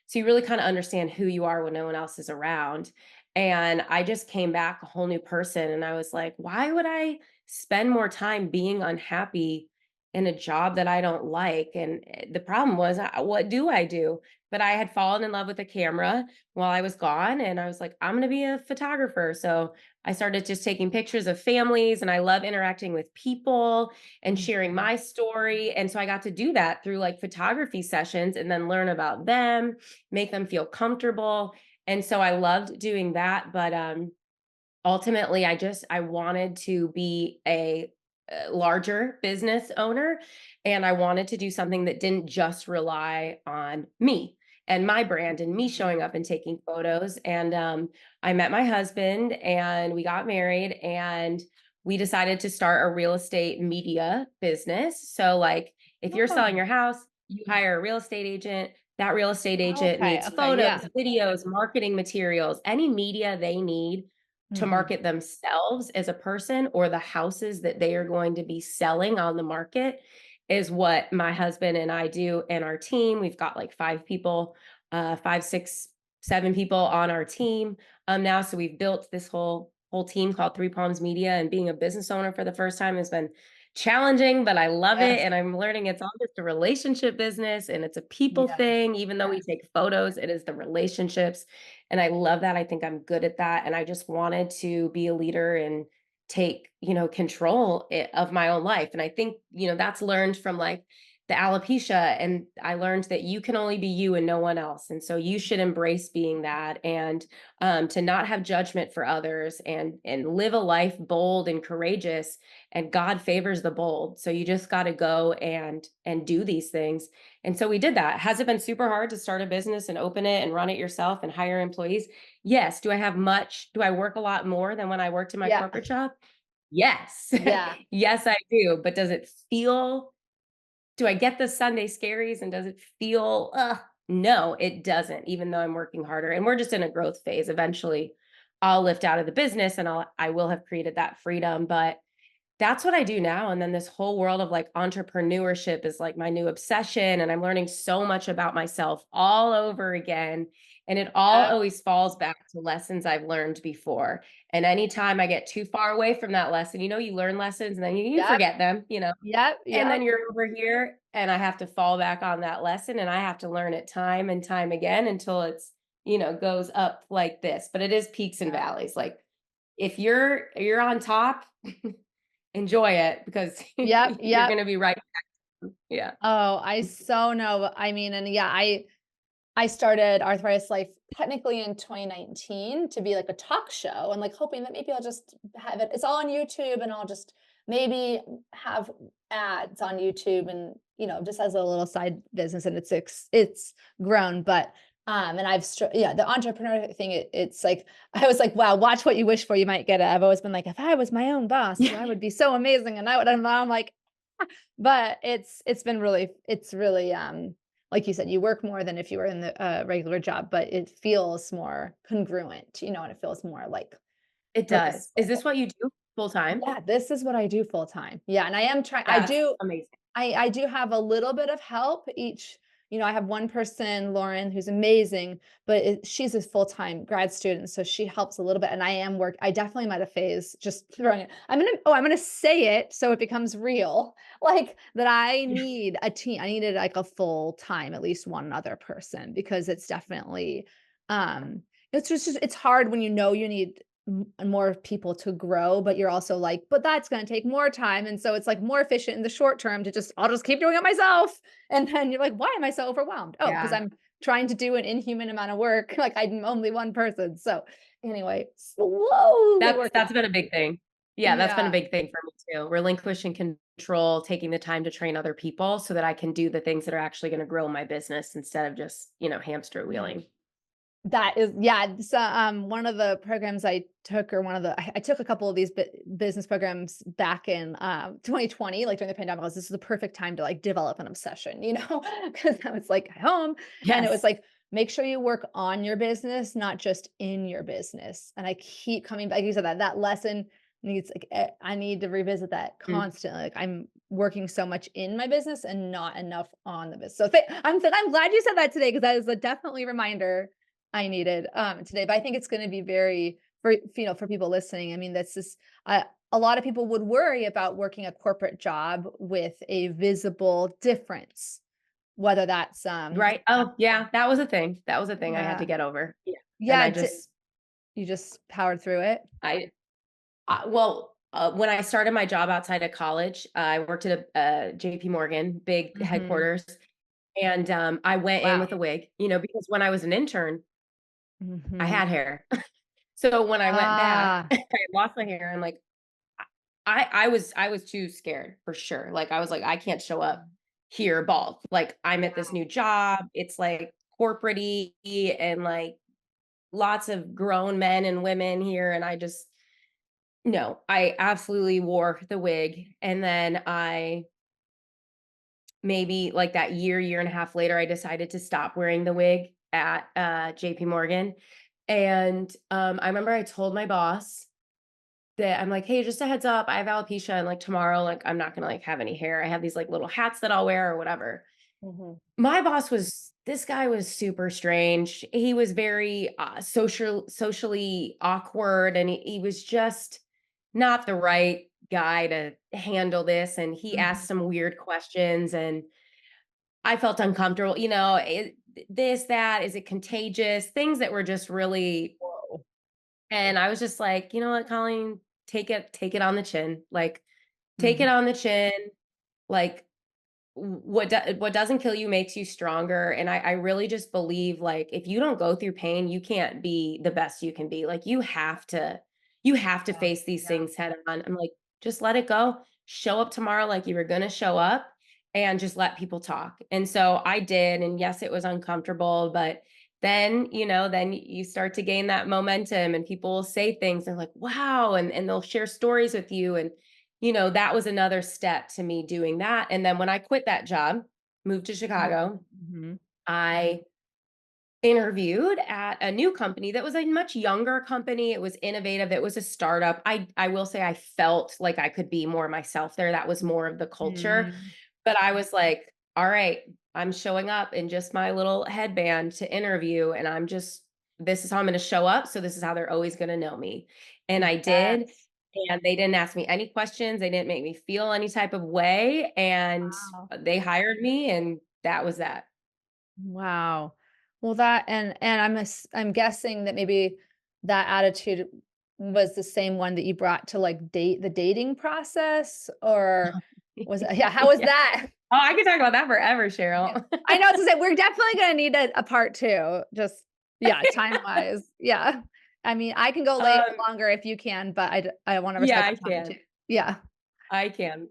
So you really kind of understand who you are when no one else is around. And I just came back a whole new person. And I was like, why would I spend more time being unhappy in a job that I don't like? And the problem was, what do I do? But I had fallen in love with a camera while I was gone. And I was like, I'm going to be a photographer. So I started just taking pictures of families and I love interacting with people and sharing Mhm. my story. And so I got to do that through like photography sessions and then learn about them, make them feel comfortable. And so I loved doing that. But ultimately, I wanted to be a larger business owner, and I wanted to do something that didn't just rely on me and my brand and me Mhm. showing up and taking photos. And I met my husband, and we got married, and we decided to start a real estate media business. So, like, if you're selling Oh, your house, you hire a real estate agent. That real estate agent okay, needs okay, photos, yeah. videos, marketing materials, any media they need to Mhm. market themselves as a person or the houses that they are going to be selling on the market is what my husband and I do and our team. We've got like 5 people, 5, 6, 7 people on our team now. So we've built this whole team called Three Palms Media, and being a business owner for the first time has been challenging, but I love it. Yes. And I'm learning it's all just a relationship business and it's a people Yes. thing. Even though we take photos, it is the relationships and I love that. I think I'm good at that. And I just wanted to be a leader and take, control of my own life. And I think, that's learned from like the alopecia. And I learned that you can only be you and no one else. And so you should embrace being that, and to not have judgment for others, and live a life bold and courageous. And God favors the bold. So you just got to go and do these things. And so we did that. Has it been super hard to start a business and open it and run it yourself and hire employees? Yes. Do I work a lot more than when I worked in my Yeah. corporate job? Yes. Yeah. Yes, I do. But do I get the Sunday scaries, and does it feel, no, it doesn't, even though I'm working harder, and we're just in a growth phase. Eventually I'll lift out of the business, and I will have created that freedom. But that's what I do now, and then this whole world of, like, entrepreneurship is, like, my new obsession, and I'm learning so much about myself all over again, and it all Yep. always falls back to lessons I've learned before. And anytime I get too far away from that lesson, you learn lessons and then you Yep. forget them, Yep. and Yep. then you're over here, and I have to fall back on that lesson, and I have to learn it time and time again until goes up like this. But it is peaks and Yeah. valleys. Like, if you're on top, enjoy it, because Yep. you're Yep. gonna be right. Yeah. Oh, I so know. I mean, and yeah, I started Arthritis Life technically in 2019 to be like a talk show, and like hoping that maybe I'll just have it. It's all on YouTube, and I'll just maybe have ads on YouTube, and just as a little side business, and it's grown. But and yeah, the entrepreneur thing, it's like I was like, wow, watch what you wish for, you might get it. I've always been like, if I was my own boss, I would be so amazing, and I would. And now I'm like, but it's really, like you said, you work more than if you were in the, regular job, but it feels more congruent, and it feels more, like, It does. Is this purposeful. what you do full time? Yeah, this is what I do full time. Yeah, and I am trying. That's amazing. I do have a little bit of help each. I have one person, Lauren, who's amazing, but she's a full-time grad student, so she helps a little bit. And I definitely might have phased, just throwing it. I'm gonna say it so it becomes real. Like that I Yeah. need a team. I needed like a full time, at least one other person, because it's definitely um it's hard when you need more people to grow, but you're also like, but that's going to take more time. And so it's like more efficient in the short term to I'll just keep doing it myself. And then you're like, why am I so overwhelmed? Oh, because Yeah. I'm trying to do an inhuman amount of work. Like I'm only one person. So anyway, slowly working. That's been a big thing. Yeah, that's been a Yeah. big thing for me too. Relinquishing control, taking the time to train other people so that I can do the things that are actually gonna grow my business instead of just, hamster Yeah. wheeling. That is, yeah. So, one of the programs I took, or one of the, I took a couple of these business programs back in 2020, like during the pandemic. This is the perfect time to like develop an obsession, because I was like at home, and it was Yes. like, make sure you work on your business, not just in your business. And I keep coming back. You said that lesson needs like, I need to revisit that Mm. constantly. Like I'm working so much in my business and not enough on the business. So I'm glad you said that today, because that is a definitely reminder I needed, today. But I think it's gonna be very for people listening. I mean, that's just a lot of people would worry about working a corporate job with a visible difference, whether that's, Right. Oh, yeah, that was a thing. That was a thing I had to yeah. get over. Yeah. And Yeah, you just powered through it? I well, when I started my job outside of college, I worked at a, JP Morgan, big Mhm. headquarters, and, I went in Wow. with a wig, because when I was an intern, I Mhm. had hair. So when I went back, Ah. I lost my hair, and, like, I was too scared for sure. Like, I was like, "I can't show up here bald." Like, I'm at this new job, it's, like, corporate-y, and, like, lots of grown men and women here, and I just no, I absolutely wore the wig. And then maybe, like, that year and a half later, I decided to stop wearing the wig at, JP Morgan. And, I remember I told my boss that I'm like, "Hey, just a heads up, I have alopecia, and, like, tomorrow, like, I'm not gonna, like, have any hair. I have these, like, little hats that I'll wear or whatever." Mhm. My boss was this guy was super strange. He was very, socially awkward, and he was just not the right guy to handle this, and he asked Mhm. some weird questions, and I felt uncomfortable, this, that, is it contagious? Things that were just really, Whoa. and I was just like, "You know what, Colleen? take it on the chin, like, take it Mhm. on the chin, like, what doesn't kill you makes you stronger, and I really just believe, like, if you don't go through pain, you can't be the best you can be, like, you have to Yeah, face these yeah. things head on. I'm like, "Just let it go, show up tomorrow like you were gonna show up, and just let people talk," and so I did, and yes, it was uncomfortable, but then, then you start to gain that momentum, and people will say things, they're like, "Wow," and they'll share stories with you, and that was another step to me doing that, and then when I quit that job, moved to Mhm, Chicago, mhm. I interviewed at a new company that was a much younger company. It was innovative, it was a startup. I will say I felt like I could be more myself there, that was more of the culture, Mm, but I was like, "All right, I'm showing up in just my little headband to interview, and this is how I'm gonna show up, so this is how they're always gonna know me." And I did, yes. and they didn't ask me any questions, they didn't make me feel any type of way, and Wow. they hired me, and that was that. Wow. Well, that and I'm guessing that maybe that attitude was the same one that you brought to, like, the dating process, or was it yeah, how was Yeah. that? Oh, I could talk about that forever, Yeah. Cheryl. I know, to say we're definitely gonna need a part 2, just yeah, time-wise, yeah. I mean, I can go Um, longer if you can, but I wanna yeah, respect I your time too. can. Yeah. I can.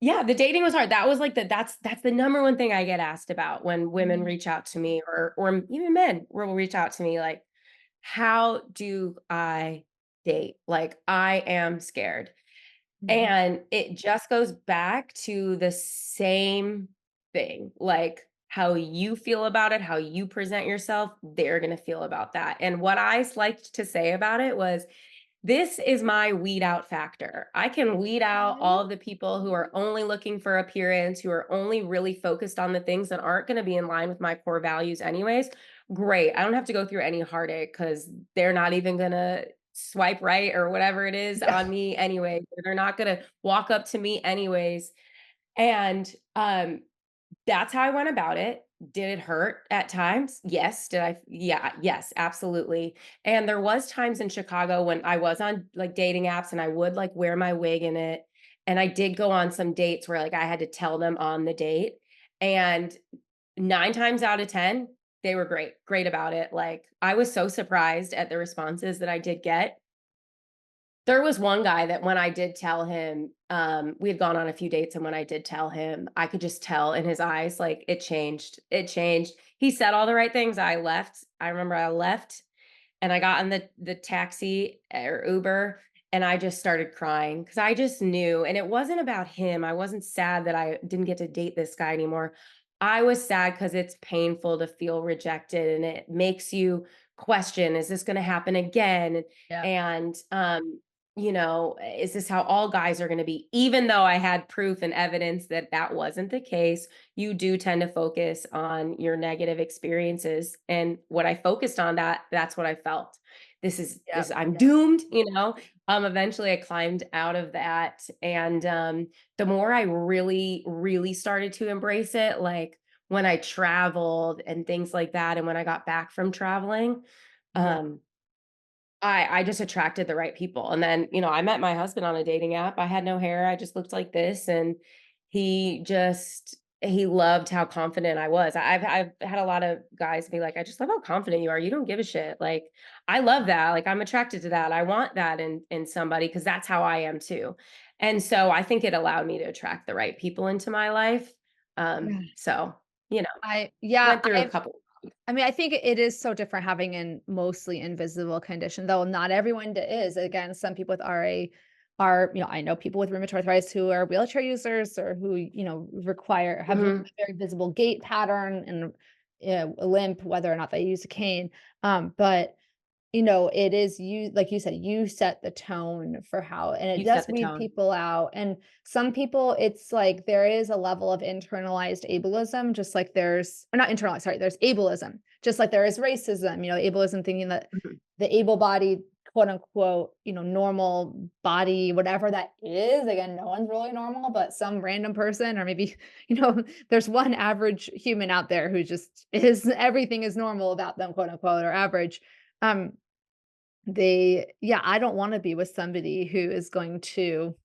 Yeah, the dating was hard. That was like that's the number one thing I get asked about when women Mm, reach out to me, or even men will reach out to me, like, "How do I date? Like, I am scared." mhm. And it just goes back to the same thing, like, how you feel about it, how you present yourself, they're gonna feel about that. And what liked to say about it was, this is my weed out factor. I can weed out all Okay. of the people who are only looking for appearance, who are only really focused on the things that aren't going to be in line with my core values, anyways. Great. I don't have to go through any heartache because they're not even going to swipe right or whatever it is Yeah. on me anyway. They're not going to walk up to me anyways. And that's how I went about it. Did it hurt at times? Yes. Did I? Yeah, yes, absolutely. And there was times in Chicago when I was on like dating apps and I would like wear my wig in it. And I did go on some dates where like I had to tell them on the date. And 9 times out of 10, they were great about it. Like I was so surprised at the responses that I did get. There was one guy that when I did tell him, we had gone on a few dates, and when I did tell him, I could just tell in his eyes, like, it changed. It changed. He said all the right things. I left. I remember I left, and I got in the taxi or Uber, and I just started crying because I just knew, and it wasn't about him. I wasn't sad that I didn't get to date this guy anymore. I was sad because it's painful to feel rejected, and it makes you question, is this gonna happen again? Yeah. And, is this how all guys are gonna be? Even though I had proof and evidence that that wasn't the case, you do tend to focus on your negative experiences, and what I focused on, that's what I felt. This Yep. I'm doomed. Eventually I climbed out of that, and the more I really really started to embrace it, like when I traveled and things like that, and when I got back from traveling, Yeah. um I just attracted the right people, and then, I met my husband on a dating app. I had no hair, I just looked like this, and he loved how confident I was. I've had a lot of guys be like, "I just love how confident you are, you don't give a shit." Like, I love that, like, I'm attracted to that. I want that in somebody because that's how I am too. And so, I think it allowed me to attract the right people into my life. Yeah. So, you know, I yeah, went through a couple. I mean, I think it is so different having an mostly invisible condition, though not everyone is. Again, some people with RA are, I know people with rheumatoid arthritis who are wheelchair users or who, have a Mhm. very visible gait pattern and a limp, whether or not they use a cane. But it is you, like you said, you set the tone for how, and it You does set the weed tone. people out. And some people, it's like there is a level of internalized ableism, just like or not internalized, sorry, there's ableism, just like there is racism, ableism thinking that Mhm. the able bodied, quote unquote, normal body, whatever that is. Again, no one's really normal, but some random person, or maybe, there's one average human out there who just is everything is normal about them, quote unquote, or average. Um, I don't want to be with somebody who is going to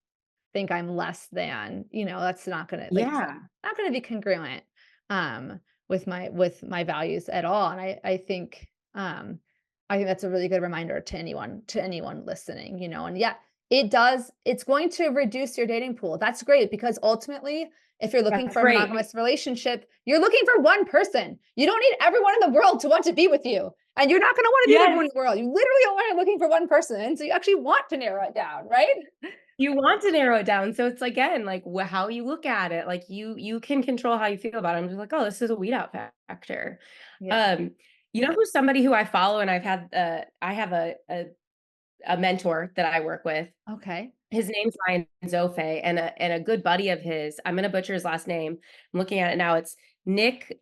think I'm less than, that's not gonna like, it's Yeah. not gonna be congruent, um, with my values at all, and I think that's a really good reminder to anyone listening, and yeah, it's going to reduce your dating pool. That's great because ultimately, if you're looking That's for a great. monogamous relationship, you're looking for one person. You don't need everyone in the world to want to be with you, and you're not gonna wanna be with everyone Yes. in the world. You literally only are looking for one person, so you actually want to narrow it down, right? You want to narrow it down, so it's again, like, how you look at it, like, you can control how you feel about it. I'm just like, "Oh, this is a weed out factor." Yeah. Um, you know who's somebody who I follow and I have a mentor that I work with. Okay. His name's Ryan Zofe, and a good buddy of his, I'm gonna butcher his last name. I'm looking at it now, it's Nick,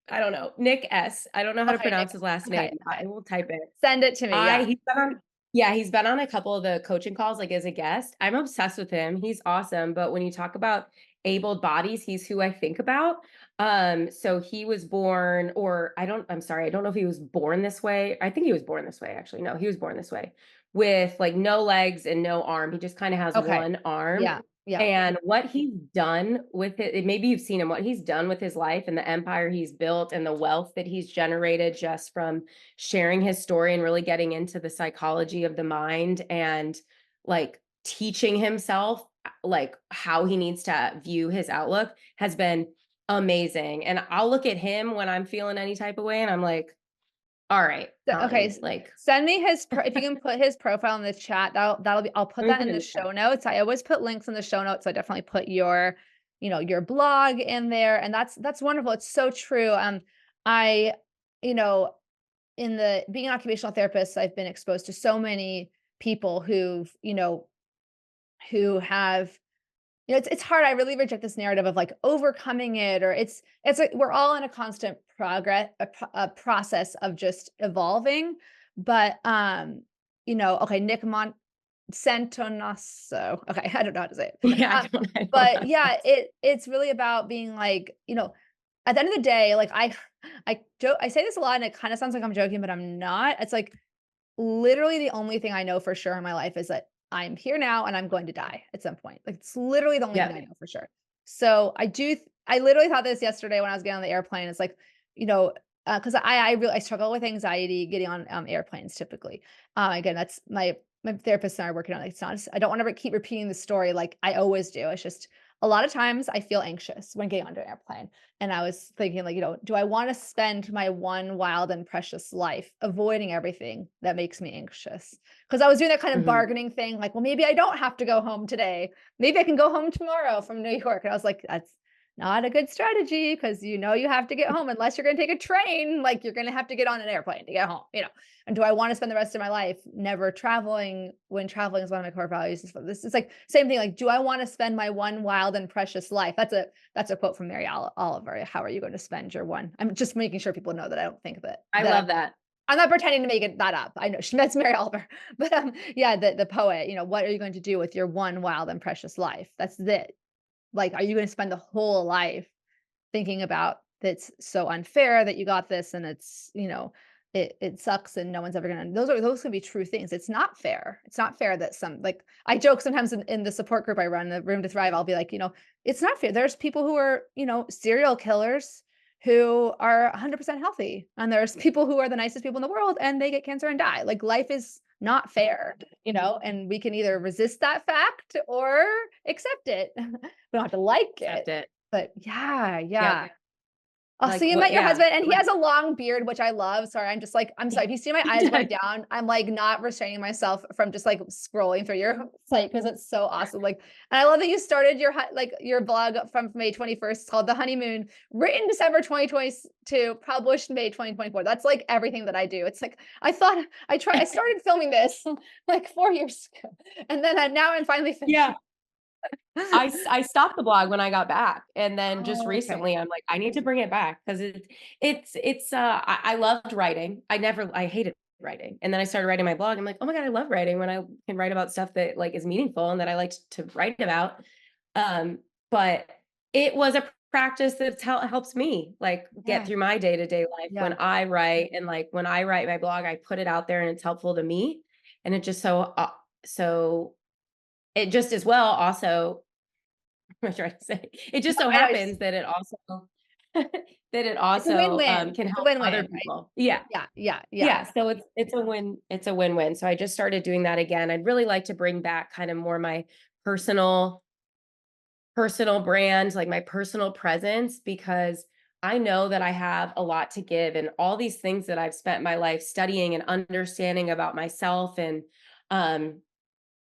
I don't know, Nick S. I don't know how to Okay, Nick. pronounce his last name. Okay, I okay. will type it. Send it to me, I yeah. he's been on Yeah, he's been on a couple of the coaching calls, like, as a guest. I'm obsessed with him, he's awesome, but when you talk about able bodies, he's who I think about. So he was born or I'm sorry, I don't know if he was born this way. I think he was born this way, actually. No, he was born this way with, like, no legs and no arm. He just kinda has Okay. one arm, Yeah, yeah. and what he's done with it, maybe you've seen him, what he's done with his life and the empire he's built and the wealth that he's generated just from sharing his story and really getting into the psychology of the mind and, like, teaching himself, like, how he needs to view his outlook has been amazing, and I'll look at him when I'm feeling any type of way, and I'm like, "All right, Okay, Colleen, like." send me if you can put his profile in the chat, that'll be I'll put Let me that put in it in the the chat. show notes. I always put links in the show notes, so I definitely put your blog in there, and that's wonderful. It's so true. I, you know, in the being an occupational therapist, I've been exposed to so many people who have it's hard. I really reject this narrative of like overcoming it, or it's like we're all in a constant progress, a process of just evolving. But okay, Nick Santonasso. Okay, I don't know how to say it. Yeah, Um, I don't but know. yeah, it's really about being like, at the end of the day, like I say this a lot, and it kind of sounds like I'm joking, but I'm not. It's like literally the only thing I know for sure in my life is that I'm here now and I'm going to die at some point. Like it's literally the only thing Yep. I know for sure. So I literally thought this yesterday when I was getting on the airplane. It's like, because I struggle with anxiety getting on airplanes typically. Again, that's my therapist and I are working on it. It's not, I don't want to keep repeating the story like I always do. It's just a lot of times I feel anxious when getting onto an airplane. And I was thinking, like, do I want to spend my one wild and precious life avoiding everything that makes me anxious? Because I was doing that kind of Mhm. bargaining thing, like, well, maybe I don't have to go home today. Maybe I can go home tomorrow from New York. And I was like, that's not a good strategy because you have to get home unless you're going to take a train. Like, you're going to have to get on an airplane to get home. And do I want to spend the rest of my life never traveling when traveling is one of my core values? This is like same thing. Like, do I want to spend my one wild and precious life? That's a quote from Mary Oliver. How are you going to spend your one? I'm just making sure people know that I don't think I that love that. I'm not pretending to make that up. I know that's Mary Oliver, but yeah, the poet. What are you going to do with your one wild and precious life? That's it. Like, are you going to spend the whole life thinking about that's so unfair that you got this, and it sucks, and no one's ever gonna. Those can be true things. It's not fair. It's not fair that like I joke sometimes in the support group I run, the Room to Thrive. I'll be like, it's not fair. There's people who are serial killers who are 100% healthy, and there's people who are the nicest people in the world and they get cancer and die. Like life is not fair, and we can either resist that fact or accept it. We don't have to like Accept it, it. but yeah, Yep. yeah. Oh, so Like, you what met your yeah, husband and he like has a long beard, which I love. Sorry, I'm sorry. If you see my he eyes going does. down, I'm like not restraining myself from just like scrolling through your site because it's so awesome. Like, and I love that you started your blog from May 21st. It's called The Honeymoon, written December 2022, published May 2024. That's like everything that I do. It's like I started filming this like 4 years ago. And then now I'm finally Yeah. finishing. I stopped the blog when I got back, and then just Oh, okay. recently, I'm like, "I need to bring it back because I loved writing. I hated writing, and then I started writing my blog. I'm like, "Oh my god, I love writing when I can write about stuff that, like, is meaningful and that I like to write about." Um, but it was a practice that helps me, like, get Yeah. through my day-to-day life when Yeah. I write, and, like, when I write my blog, I put it out there and it's helpful to me, and it just so it just as well also what was I trying to say? It just No, so I know it's happens that it also that it it's a also, win-win. can It's a help other win-win, right? people. Yeah. Yeah, yeah, yeah. Yeah, so it's a win-win, so I just started doing that again. I'd really like to bring back kind of more my personal brand, like my personal presence, because I know that I have a lot to give, and all these things that I've spent my life studying and understanding about myself, and um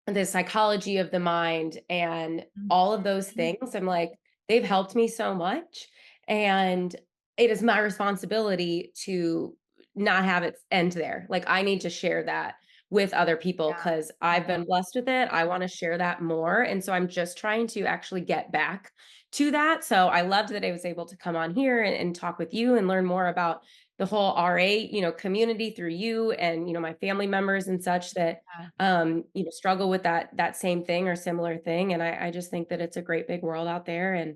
the psychology of the mind and all of those Mhm. things. I'm like, they've helped me so much. And it is my responsibility to not have it end there. Like, I need to share that with other people Yeah, because I've been blessed with it. I want to share that more. And so I'm just trying to actually get back to that. So I loved that I was able to come on here and talk with you and learn more about the whole RA, community through you and, my family members and such that yeah. struggle with that same thing or similar thing. And I just think that it's a great big world out there. And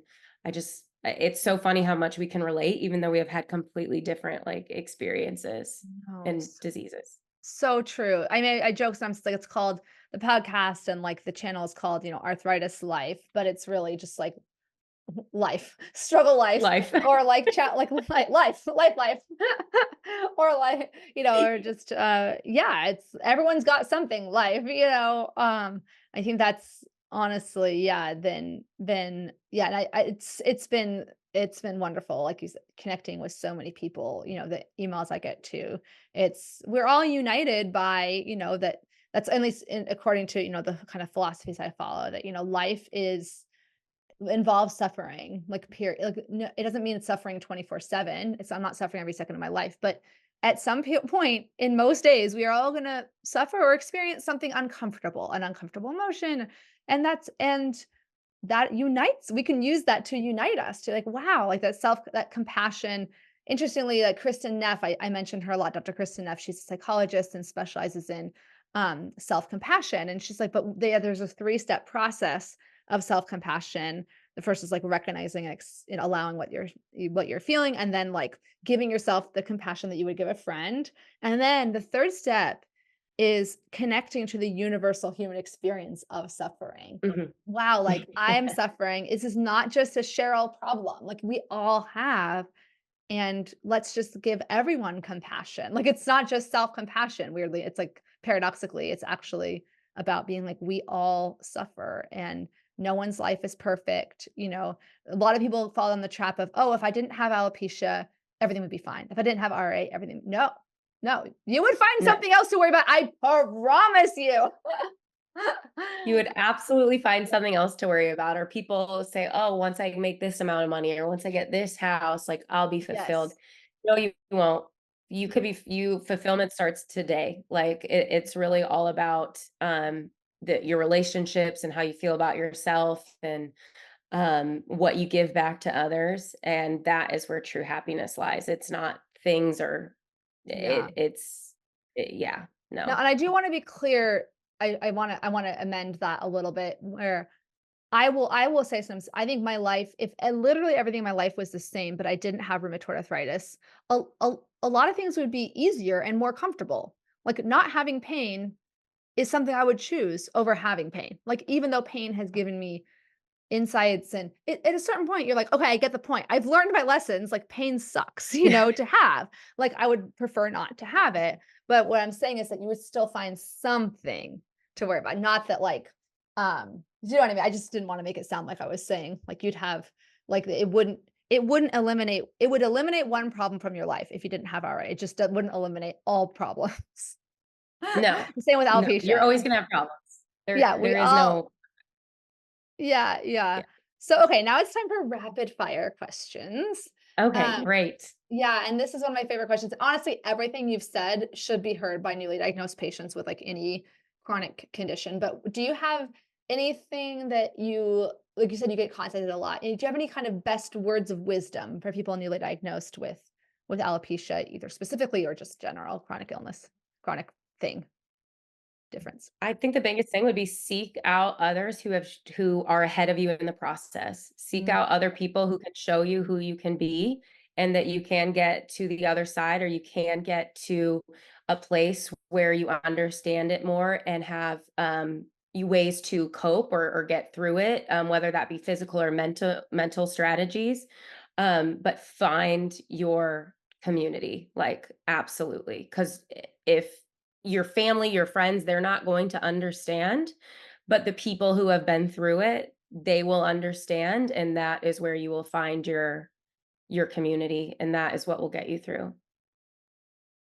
it's so funny how much we can relate, even though we have had completely different like experiences No, and diseases. so true. I mean, I joke sometimes like it's called the podcast and like the channel is called, Arthritis Life, but it's really just like life, struggle life, Life. or like chat like life, or like, or just yeah, it's everyone's got something life. I think that's honestly, yeah, then yeah, and it's been wonderful, like you said, connecting with so many people, the emails I get too. We're all united by, that's at least according to, the kind of philosophies I follow that, life involves suffering, like, period. Like, no, it doesn't mean it's suffering 24/7. I'm not suffering every second of my life, but at some point in most days, we are all gonna suffer or experience something uncomfortable, an uncomfortable emotion, and that unites. We can use that to unite us to like, wow, like that compassion. Interestingly, like Kristen Neff, I mentioned her a lot. Dr. Kristen Neff, she's a psychologist and specializes in self-compassion. And she's like, but there's a three-step process of self-compassion. The first is like recognizing, allowing what you're feeling, and then like giving yourself the compassion that you would give a friend. And then the third step is connecting to the universal human experience of suffering. Mhm. Wow, like I'm suffering. This is not just a Cheryl problem. Like we all have, and let's just give everyone compassion. Like it's not just self-compassion, weirdly. It's like paradoxically, it's actually about being like we all suffer and no one's life is perfect. A lot of people fall in the trap of, oh, if I didn't have alopecia, everything would be fine. If I didn't have RA, everything. No, no, you would find No. something else to worry about. I promise you. You would absolutely find something else to worry about, or people say, "Oh, once I make this amount of money, or once I get this house, like I'll be fulfilled." Yes. No, you won't. You fulfillment starts today. Like it's really all about your relationships and how you feel about yourself and what you give back to others, and that is where true happiness lies. It's not things or Yeah. yeah, Now, no. and I do want to be clear. I want to amend that a little bit where I will say sometimes I think my life, if literally everything in my life was the same, but I didn't have rheumatoid arthritis, a lot of things would be easier and more comfortable. Like not having pain is something I would choose over having pain. Like even though pain has given me insights and at a certain point you're like, okay, I get the point. I've learned my lessons. Like pain sucks, to have. Like I would prefer not to have it. But what I'm saying is that you would still find something to worry about. Not that like, you know what I mean? I just didn't want to make it sound like I was saying like you'd have like it would eliminate one problem from your life if you didn't have RA. It just wouldn't eliminate all problems. No. Same with No, you're alopecia. always gonna have problems. Yeah, There we is all no Yeah, yeah. yeah. So, okay, now it's time for rapid fire questions. Okay, Um, great. yeah, and this is one of my favorite questions. Honestly, everything you've said should be heard by newly diagnosed patients with like any chronic condition. But do you have anything that like you said, you get contacted a lot. Do you have any kind of best words of wisdom for people newly diagnosed with alopecia, either specifically or just general chronic illness, chronic thing? difference? I think the biggest thing would be seek out others who are ahead of you in the process. Seek Mm, out other people who can show you who you can be and that you can get to the other side, or you can get to a place where you understand it more and have you ways to cope or get through it, whether that be physical or mental strategies. But find your community, like absolutely. Because if your family, your friends, they're not going to understand, but the people who have been through it, they will understand, and that is where you will find your community, and that is what will get you through.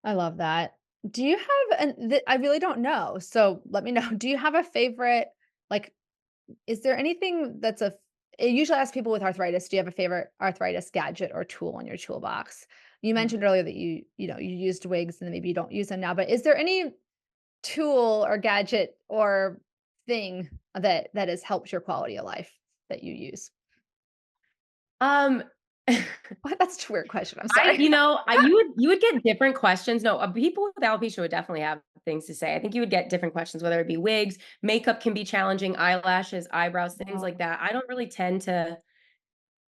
I love that. Do you have I really don't know, so let me know. Do you have a favorite, like, is there anything that's a I usually ask people with arthritis, do you have a favorite arthritis gadget or tool in your toolbox? You Mm. mentioned earlier that you used wigs and then maybe you don't use them now, but is there any tool or gadget or thing that has helped your quality of life that you use? Um, What? That's a weird question. I'm I sorry. you know, I you would get different questions. No, people with alopecia would definitely have things to say. I think you would get different questions, whether it be wigs, makeup can be challenging, eyelashes, eyebrows, things like Oh, that. I don't really tend to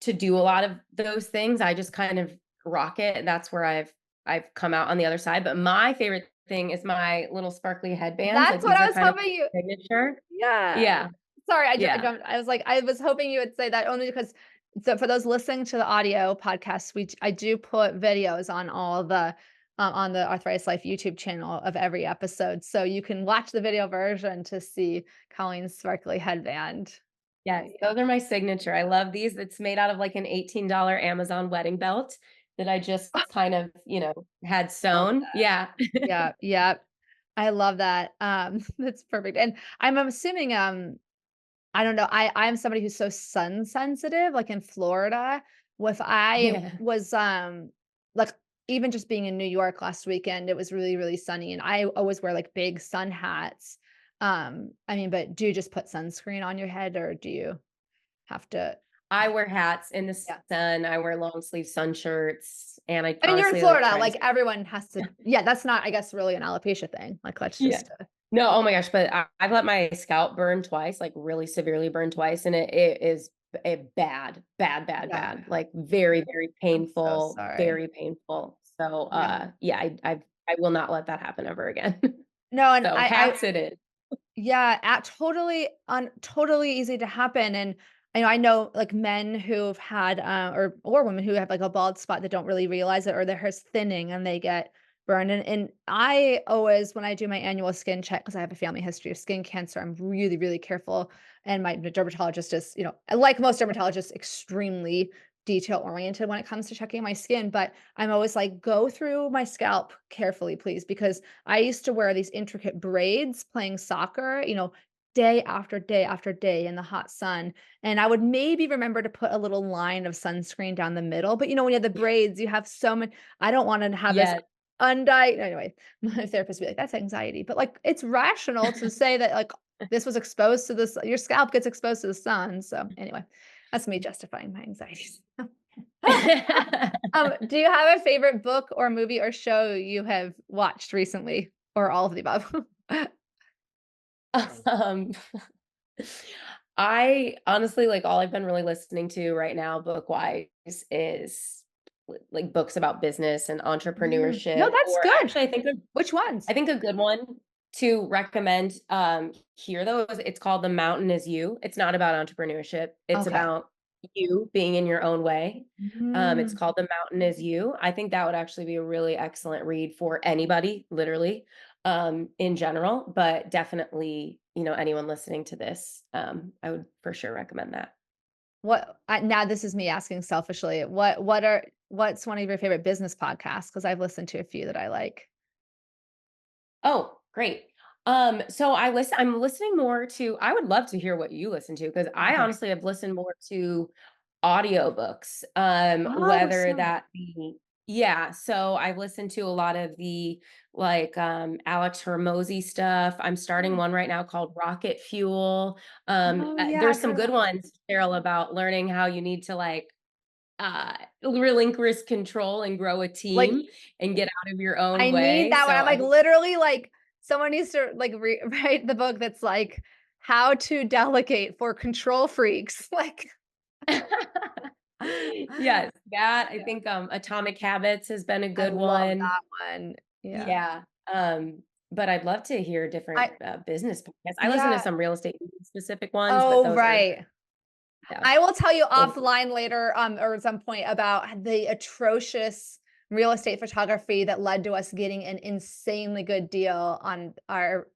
do a lot of those things. I just kind of rock it. That's where I've come out on the other side. But my favorite thing is my little sparkly headbands. that's Like what these I are was kind of hoping you. signature. Yeah. Yeah. Sorry, I Yeah. jumped. I was like, I was hoping you would say that only because so for those listening to the audio podcast, I do put videos on all the on the Arthritis Life YouTube channel of every episode. So you can watch the video version to see Colleen's sparkly headband. Yes, Yeah. those are my signature. I love these. It's made out of like an $18 Amazon wedding belt that I just kind of, had Love sewn. that. Yeah. Yeah, yeah. I love that. That's perfect. And I'm assuming I don't know. I'm somebody who's so sun sensitive, like in Florida. If I Yeah. was like even just being in New York last weekend, it was really, really sunny and I always wear like big sun hats. I mean, but do you just put sunscreen on your head or do you have to I wear hats in the yeah. sun. I wear long sleeve sun shirts, and I I mean, you're in honestly like Florida, try to. like everyone has to yeah, that's not, I guess, really an alopecia thing. Like that's Yeah. just No, oh my gosh, but I've let my scalp burn twice, like really severely burn twice, and it is a bad, bad, bad, yeah, bad, like very, very I'm so painful, sorry. very painful. So, Yeah. yeah, I will not let that happen ever again. No, and So I hats it is. yeah, at totally easy to happen, and I know, like, men who've had, or women who have, like, a bald spot that don't really realize it, or their hair's thinning and they get burned, and I always when I do my annual skin check, because I have a family history of skin cancer, I'm really, really careful, and my dermatologist is, like most dermatologists, extremely detail-oriented when it comes to checking my skin, but I'm always like, "Go through my scalp carefully, please," because I used to wear these intricate braids playing soccer, day after day after day in the hot sun. And I would maybe remember to put a little line of sunscreen down the middle. But when you have the braids, you have so many. I don't want to have this Yes. undiagnosed. Anyway, my therapist would be like, that's anxiety. But like, it's rational to say that, like, this was exposed to this, your scalp gets exposed to the sun. So, anyway, that's me justifying my anxieties. Do you have a favorite book or movie or show you have watched recently, or all of the above? Um, I honestly, like, all I've been really listening to right now book-wise is, like, books about business and No, entrepreneurship, that's or good. actually, Which ones? I think a good one to recommend, here, though, is it's called The Mountain Is You. It's not about entrepreneurship, it's Okay. about you being in your own way. It's Mm. called The Mountain Is You. I think that would actually be a really excellent read for anybody, literally, in general, but definitely, anyone listening to this, I would for sure recommend that. Now this is me asking selfishly, what's one of your favorite business podcasts? Because 'Cause I've listened to a few that I like. Oh, great. So I'm listening more to I would love to hear what you listen to because I Okay. honestly have listened more to audiobooks, Oh, whether so that be yeah, so I've listened to a lot of the like Alex Hormozy stuff. I'm starting oh, one right now called Rocket Fuel. oh, yeah, There's I've some heard of good that. ones, Cheryl, about learning how you need to like relinquish control and grow a Like, team and get out of your own I need way. that one. So I'm I like, literally, like someone needs to like write the book that's like how to delegate for control freaks. Like, Yes, that I yeah, think, Atomic Habits has been a I good love one. that one. Yeah. Yeah, but I'd love to hear different, I business podcasts. I listen to yeah. some real estate specific ones, but Oh, those are right. yeah, I will tell you those offline later, or at some point about the atrocious real estate photography that led to us getting an insanely good deal on our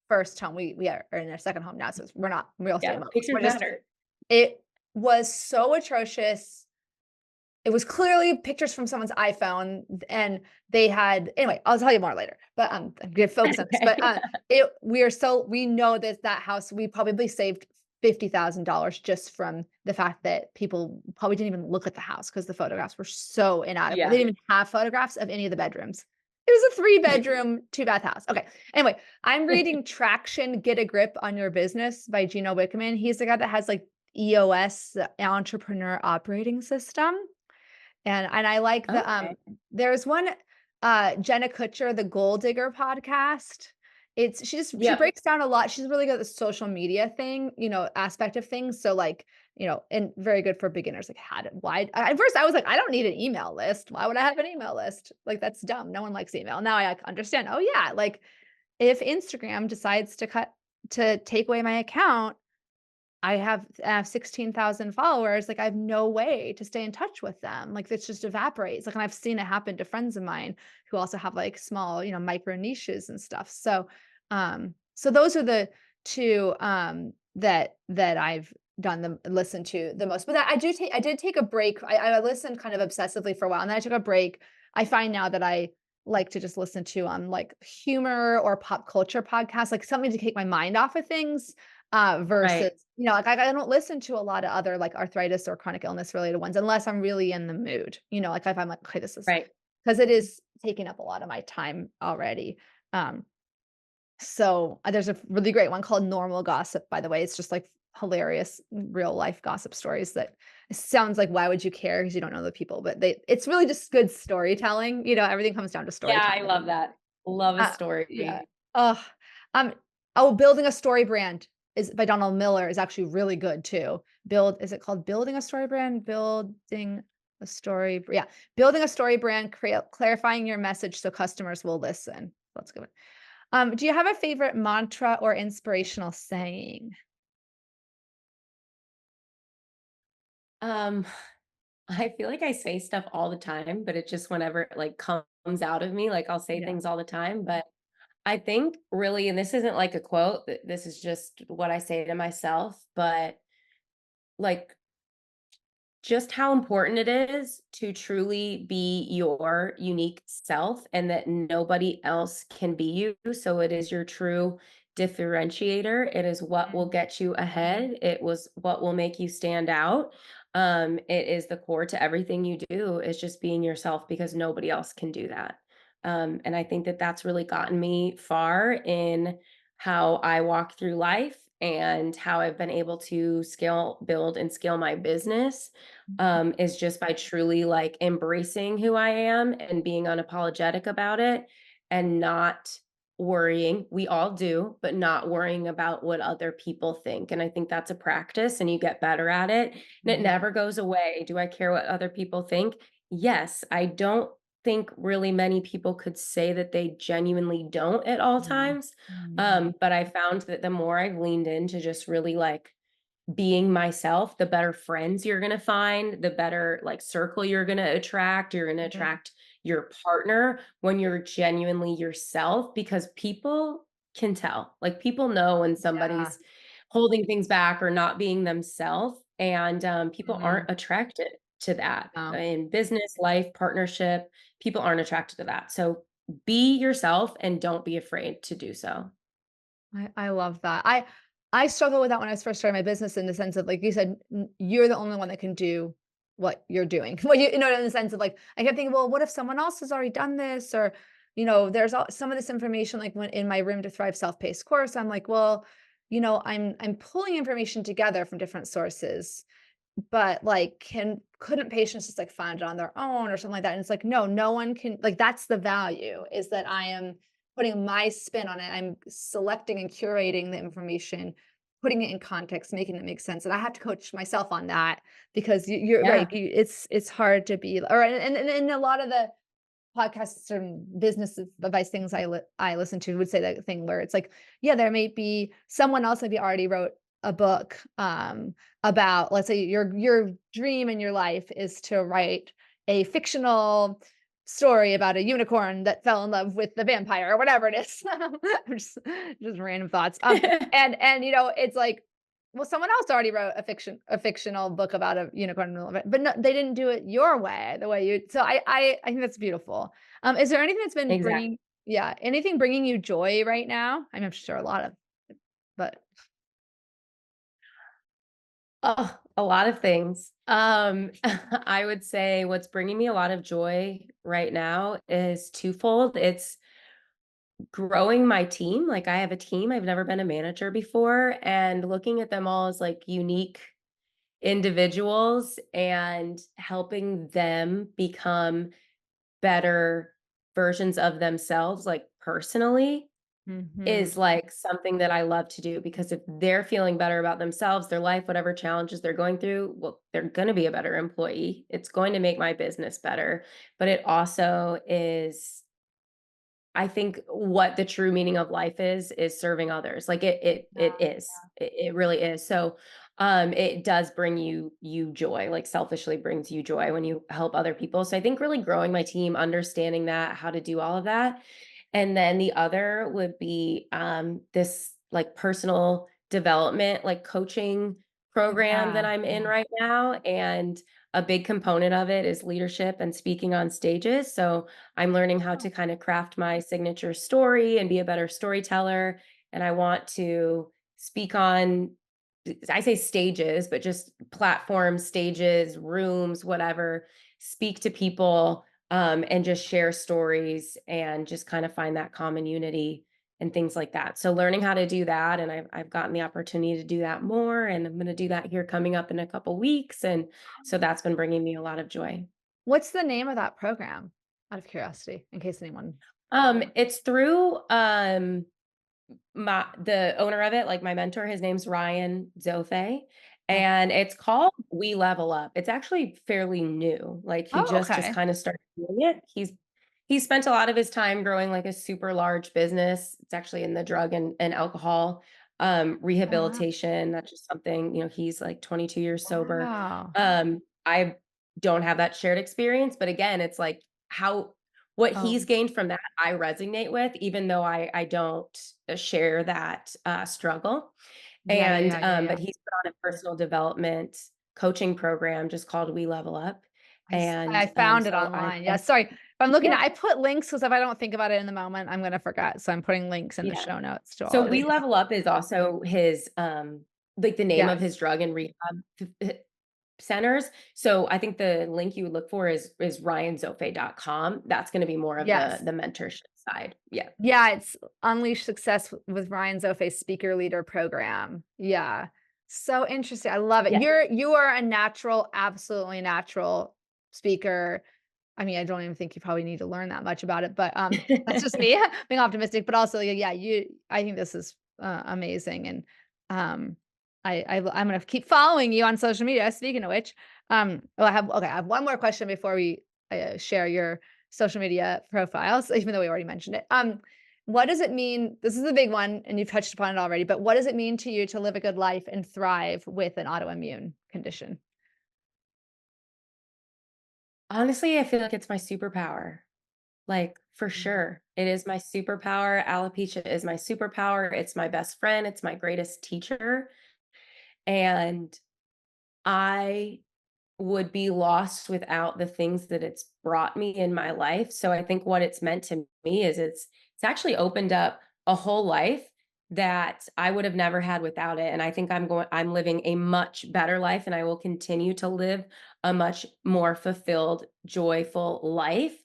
first home. We are in our second home now, so we're not real estate yeah, moguls. pictures We're just matter. it was so atrocious. It was clearly pictures from someone's iPhone, and they had anyway, I'll tell you more later, but, I'm gonna focus on this, but, Okay. we know that that house, we probably saved $50,000 just from the fact that people probably didn't even look at the house because the photographs were so inadequate. They Yeah. didn't even have photographs of any of the bedrooms. It was a three-bedroom, two-bath house. Okay, anyway, I'm reading Traction: Get a Grip on Your Business by Gino Wickman. He's the guy that has, like, EOS, the Entrepreneur Operating System. And I like the, Okay. there's one, Jenna Kutcher, the Gold Digger podcast. She Yep. breaks down a lot. She's really good at the social media thing, aspect of things. So like, and very good for beginners. Like how to why at first I was like, I don't need an email list. Why would I have an email list? Like that's dumb. No one likes email. Now I like, understand. Oh yeah, like if Instagram decides to take away my account, I have 16,000 followers, like, I have no way to stay in touch with them, like, it just evaporates, like, and I've seen it happen to friends of mine who also have, like, small, micro niches and stuff, so those are the 2, that I've done the listened to the most, but I did take a break. I listened kind of obsessively for a while, and then I took a break. I find now that I like to just listen to, like, humor or pop culture podcasts, like, something to take my mind off of things, versus, Right. like I don't listen to a lot of other like arthritis or chronic illness related ones unless I'm really in the mood. Like if I'm like, okay, this is Right. because it is taking up a lot of my time already. Um, there's a really great one called Normal Gossip, by the way. It's just like hilarious real life gossip stories that it sounds like why would you care because you don't know the people, but it's really just good storytelling. Everything comes down to Yeah, storytelling I at the love end. that. Love a Yeah. story. Oh, um, Building a Story Brand is by Donald Miller is actually really good too. Is it called Building a Story Brand? Yeah. Building a story brand, clarifying your message so customers will listen. That's good. Do you have a favorite mantra or inspirational saying? Um, I feel like I say stuff all the time, but it just whenever it, like, comes out of me, like, I'll say Yeah. things all the time, but I think really and this isn't like a quote, this is just what I say to myself, but, like, just how important it is to truly be your unique self and that nobody else can be you. So it is your true differentiator. It is what will Mm, get you ahead. It was what will make you stand out. It is the core to everything you do is just being yourself because nobody else can do that. And I think that that's really gotten me far in how I walk through life and how I've been able to build and scale my business mhm, is just by truly like embracing who I am and being unapologetic about it and not worrying. We all do, but not worrying about what other people think. And I think that's a practice and you get better at it and it mhm, never goes away. Do I care what other people think? Yes, I don't think really many people could say that they genuinely don't at all yeah, times. mhm, But I found that the more I've leaned into just really like being myself, the better friends you're gonna find, the better, like, circle you're gonna attract. You're gonna mhm, attract your partner when you're genuinely yourself because people can tell. Like, people know when yeah, somebody's holding things back or not being themselves, and, people mhm, aren't attracted to that. no. In business, life, partnership, people aren't attracted to that. So, be yourself and don't be afraid to do so. I love that. I struggled with that when I was first starting my business in the sense of like you said, you're the only one that can do what you're doing. Well, in the sense of like I kept thinking, well, what if someone else has already done this? Or, there's some of this information like when in my Room to Thrive self-paced course, I'm like, well, I'm pulling information together from different sources. But, like, couldn't patients just, like, find it on their own or something like that? And it's like, no one can like, that's the value is that I am putting my spin on it. I'm selecting and curating the information, putting it in context, making it make sense. And I have to coach myself on that because you're right. Yeah. It's hard to be, or and a lot of the podcasts and business advice things I listen to would say that thing where it's like, yeah, there may be someone else maybe already wrote a book about, let's say your dream in your life is to write a fictional story about a unicorn that fell in love with the vampire or whatever it is. I'm just random thoughts. And it's like, well, someone else already wrote a fictional book about a unicorn, but no, they didn't do it your way, the way you. So I think that's beautiful. Is there anything that's been Exactly. bringing, yeah, anything bringing you joy right now? I'm sure a lot of, but Oh, a lot of things. I would say what's bringing me a lot of joy right now is twofold. It's growing my team. Like I have a team. I've never been a manager before, and looking at them all as like unique individuals and helping them become better versions of themselves, like personally, mhm. is like something that I love to do because if they're feeling better about themselves, their life, whatever challenges they're going through, well, they're going to be a better employee. It's going to make my business better. But it also is, I think what the true meaning of life is serving others. Like it is. It really is. So it does bring you joy, like selfishly brings you joy when you help other people. So I think really growing my team, understanding that, how to do all of that. And then the other would be this like personal development, like coaching program that Yeah, I'm in yeah. right now. And a big component of it is leadership and speaking on stages. So I'm learning how Oh, to kind of craft my signature story and be a better storyteller. And I want to speak on, I say stages, but just platforms, stages, rooms, whatever, speak to people and just share stories and just kind of find that common unity and things like that. So learning how to do that, and I've gotten the opportunity to do that more, and I'm going to do that here coming up in a couple weeks, and so that's been bringing me a lot of joy. what's the name of that program? Out of curiosity, in case anyone. It's through the owner of it, like my mentor, his name's Ryan Zothe, Okay. and it's called We Level Up. It's actually fairly new. Like he Oh, just okay. kind of started doing it. He's spent a lot of his time growing like a super large business. It's actually in the drug and alcohol Oh, wow. rehabilitation. That's just something, he's like 22 years sober. Wow. I don't have that shared experience, but again, it's like how what he's Oh, gained from that, I resonate with, even though I don't share that struggle. yeah, yeah, And yeah, yeah, yeah. but he's put on a personal development coaching program just called We Level Up. I And found it so I online. Yeah, sorry. If I'm looking yeah, at I put links because if I don't think about it in the moment, I'm gonna forget. So I'm putting links in the yeah. show notes to So all of We these. Level Up is also his like the name of Yes. his drug and rehab centers. So I think the link you would look for is ryanzofe.com. That's going to be more of the Yes. the mentorship side. Yeah. Yeah, it's Unleash Success with Ryan Zoffe's Speaker Leader Program. Yeah. So interesting. I love it. Yeah. You are a natural, absolutely natural speaker. I mean, I don't even think you probably need to learn that much about it, but that's just me being optimistic. But also, yeah, I think this is amazing, and um, I'm gonna keep following you on social media. Speaking of which, oh, I have one more question before we share your social media profiles, even though we already mentioned it. What does it mean? This is a big one, and you've touched upon it already. But what does it mean to you to live a good life and thrive with an autoimmune condition? Honestly, I feel like it's my superpower. Like, for Mhm. sure. It is my superpower. Alopecia is my superpower. It's my best friend. It's my greatest teacher. And I would be lost without the things that it's brought me in my life. So I think what it's meant to me is it's actually opened up a whole life that I would have never had without it. And I think I'm living a much better life and I will continue to live a much more fulfilled, joyful life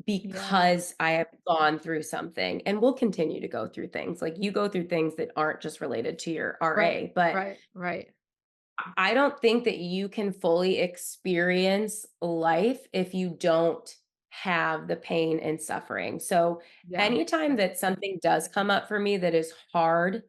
Yeah. because I have gone through something and will continue to go through things. Like you go through things that aren't just related to your Right. RA, but Right. Right. I don't think that you can fully experience life if you don't have the pain and suffering. So Yeah. anytime that something does come up for me that is hard,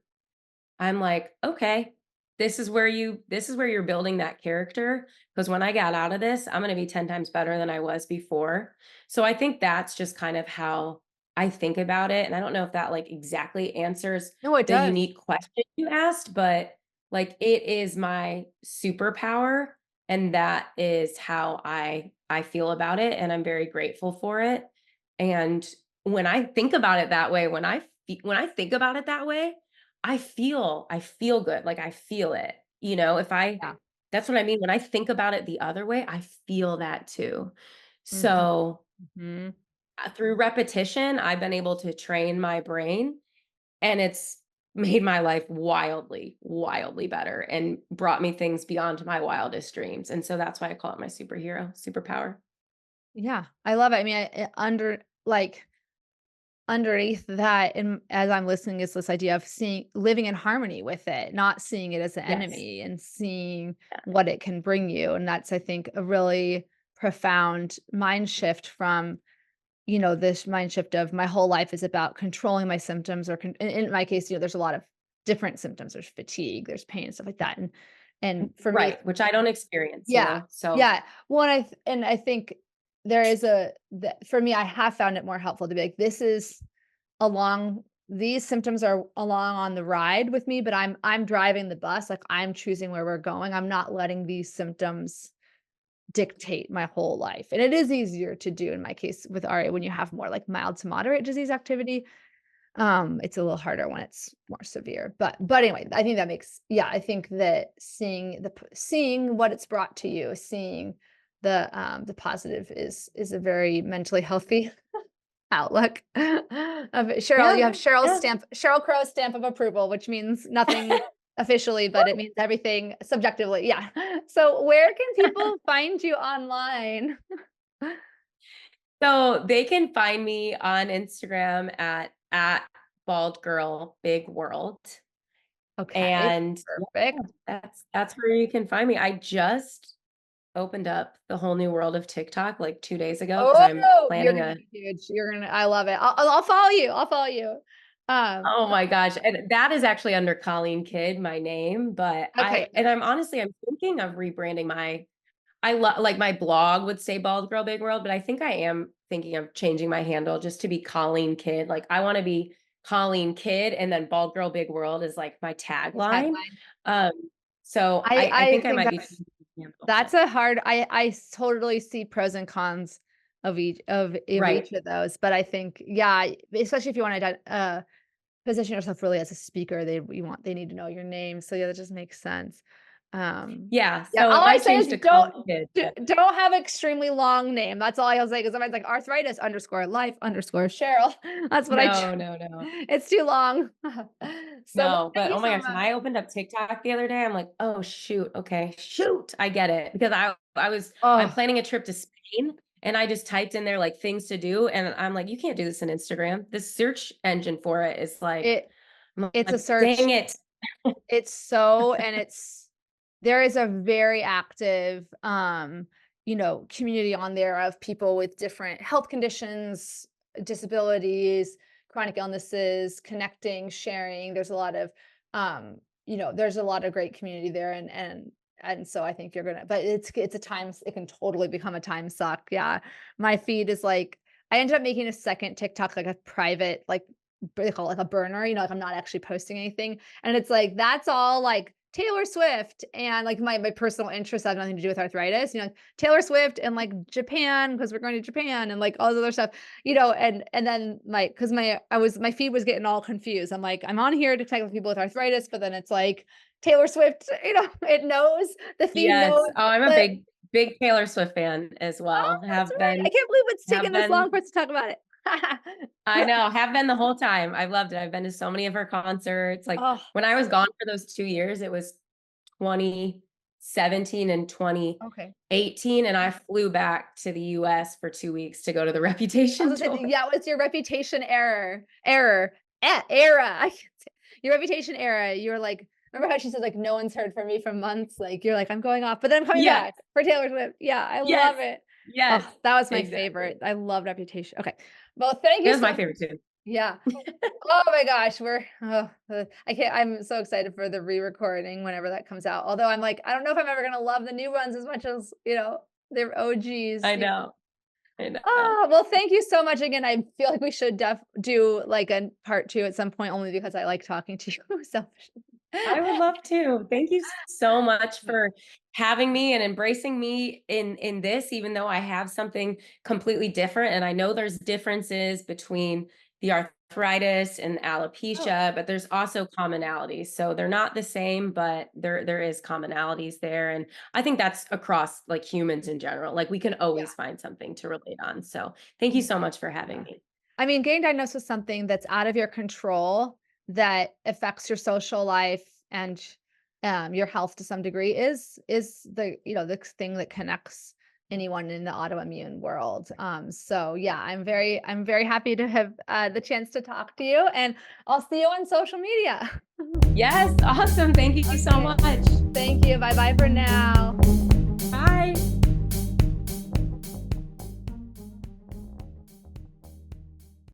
I'm like, "Okay, this is where you're building that character, because when I got out of this, I'm gonna be 10 times better than I was before." So I think that's just kind of how I think about it, and I don't know if that, like, exactly answers No, it the does. unique question you asked, but, like, it is my superpower, and that is how I feel about it, and I'm very grateful for it, and when I think about it that way, when I think about it that way, I feel good, like, I feel it, you know, if I Yeah. that's what I mean, when I think about it the other way, I feel that too. Mhm. So, Mhm. through repetition, I've been able to train my brain, and it's made my life wildly, wildly better and brought me things beyond my wildest dreams, and so that's why I call it my superpower. Yeah, I love it. I mean, underneath that, and as I'm listening, is this idea of living in harmony with it, not seeing it as an Yes. enemy and seeing Yeah. what it can bring you. And that's, I think, a really profound mind shift from, this mind shift of my whole life is about controlling my symptoms or in my case, there's a lot of different symptoms. There's fatigue, there's pain, stuff like that. And for me, Right, which I don't experience, you yeah. know, so Yeah. Well, and I think there is for me, I have found it more helpful to be like, this is along these symptoms are along on the ride with me, but I'm driving the bus. Like, I'm choosing where we're going. I'm not letting these symptoms dictate my whole life. And it is easier to do in my case with RA when you have more like mild to moderate disease activity. It's a little harder when it's more severe. But anyway, I think that makes yeah, I think that seeing what it's brought to you, seeing the positive is a very mentally healthy outlook. You yeah, have yeah. Cheryl Crow's stamp of approval, which means nothing officially, but it means everything subjectively. Yeah. So where can people find you online? So they can find me on Instagram at bald girl big world. Okay, And yeah, perfect. that's where you can find me. I just opened up the whole new world of TikTok like 2 days ago because I'm Oh, you're planning gonna a be huge. I love it. I'll follow you. I'll follow you. oh my gosh. And that is actually under Colleen Kydd, my name. But Okay, I'm honestly I'm thinking of rebranding my like my blog would say Bald Girl Big World, but I think I am thinking of changing my handle just to be Colleen Kydd. Like I want to be Colleen Kydd and then Bald Girl Big World is like my the tagline. tagline. Um, so I I think I think might be changing my handle. that's a hard totally see pros and cons of Right. each of those, but I think, yeah, especially if you wanna position yourself really as a speaker, they need to know your name, so yeah, that just makes sense. Yeah. Yeah, So all it I might say change is to Colleen Kydd. But don't have extremely long name, that's all I'll say, 'cause somebody's like arthritis underscore life underscore Cheryl. That's what I ch no, no, no. it's too long. So, well, No, thank but you oh my so gosh, when much. I opened up TikTok the other day, I'm like, "Oh shoot, okay, shoot, I get it." Because I'm Oh, planning a trip to Spain and I just typed in there like things to do and I'm like, "You can't do this in Instagram." The search engine for it is like it I'm it's a like, search. "Dang it." It's there is a very active, community on there of people with different health conditions, disabilities, chronic illnesses, connecting, sharing. There's a lot of great community there, and so I think you're gonna. But it's a time. It can totally become a time suck. Yeah, my feed is like I ended up making a second TikTok, like a private, like they call it like a burner. Like I'm not actually posting anything, and it's like, that's all like Taylor Swift and like my personal interests have nothing to do with arthritis, like Taylor Swift and like Japan, because we're going to Japan and like all this other stuff, and then because my feed was getting all confused. I'm like, I'm on here to connect with people with arthritis, but then it's like Taylor Swift, it knows the feed Yes. knows Oh, I'm a that. big Taylor Swift fan as Oh, well. that's right. I can't believe it's Have taken this long been for us to talk about it. I know, have been the whole time. I've loved it. I've been to so many of her concerts. Like Oh, when I was gone for those 2 years, it was 2017 and okay. 2018, and I flew back to the US for 2 weeks to go to the I Reputation was gonna say, tour. yeah, what's your reputation era? I can't say your reputation era. You're like, remember how she said, like, no one's heard from me for months? Like, you're like, I'm going off, but then I'm coming Yes, back for Taylor Swift. Yeah, I yes, love it. Yes, Oh, that was my favorite. exactly. I love Reputation. Okay. Well, thank It you was my so favorite too. yeah. Oh my gosh, I can't I'm so excited for the re-recording whenever that comes out. Although I'm like, I don't know if I'm ever gonna love the new ones as much as, they're OGs. I know, I know. Oh, well, thank you so much again. I feel like we should do like a part 2 at some point only because I like talking to you selfishly. I would love to. Thank you so much Yeah. for having me and embracing me in this, even though I have something completely different. And I know there's differences between the arthritis and Oh, alopecia, but there's also commonalities. So they're not the same, but there is commonalities there. And I think that's across like humans in general. Like we can yeah. always find something to relate on. So thank you Yeah. so much for having Yeah. me. I mean, getting diagnosed with something that's out of your control that affects your social life and your health to some degree is the thing that connects anyone in the autoimmune world. So yeah, I'm very happy to have the chance to talk to you, and I'll see you on social media. Yes, awesome. Thank you so Okay, much. thank you. Bye bye for now.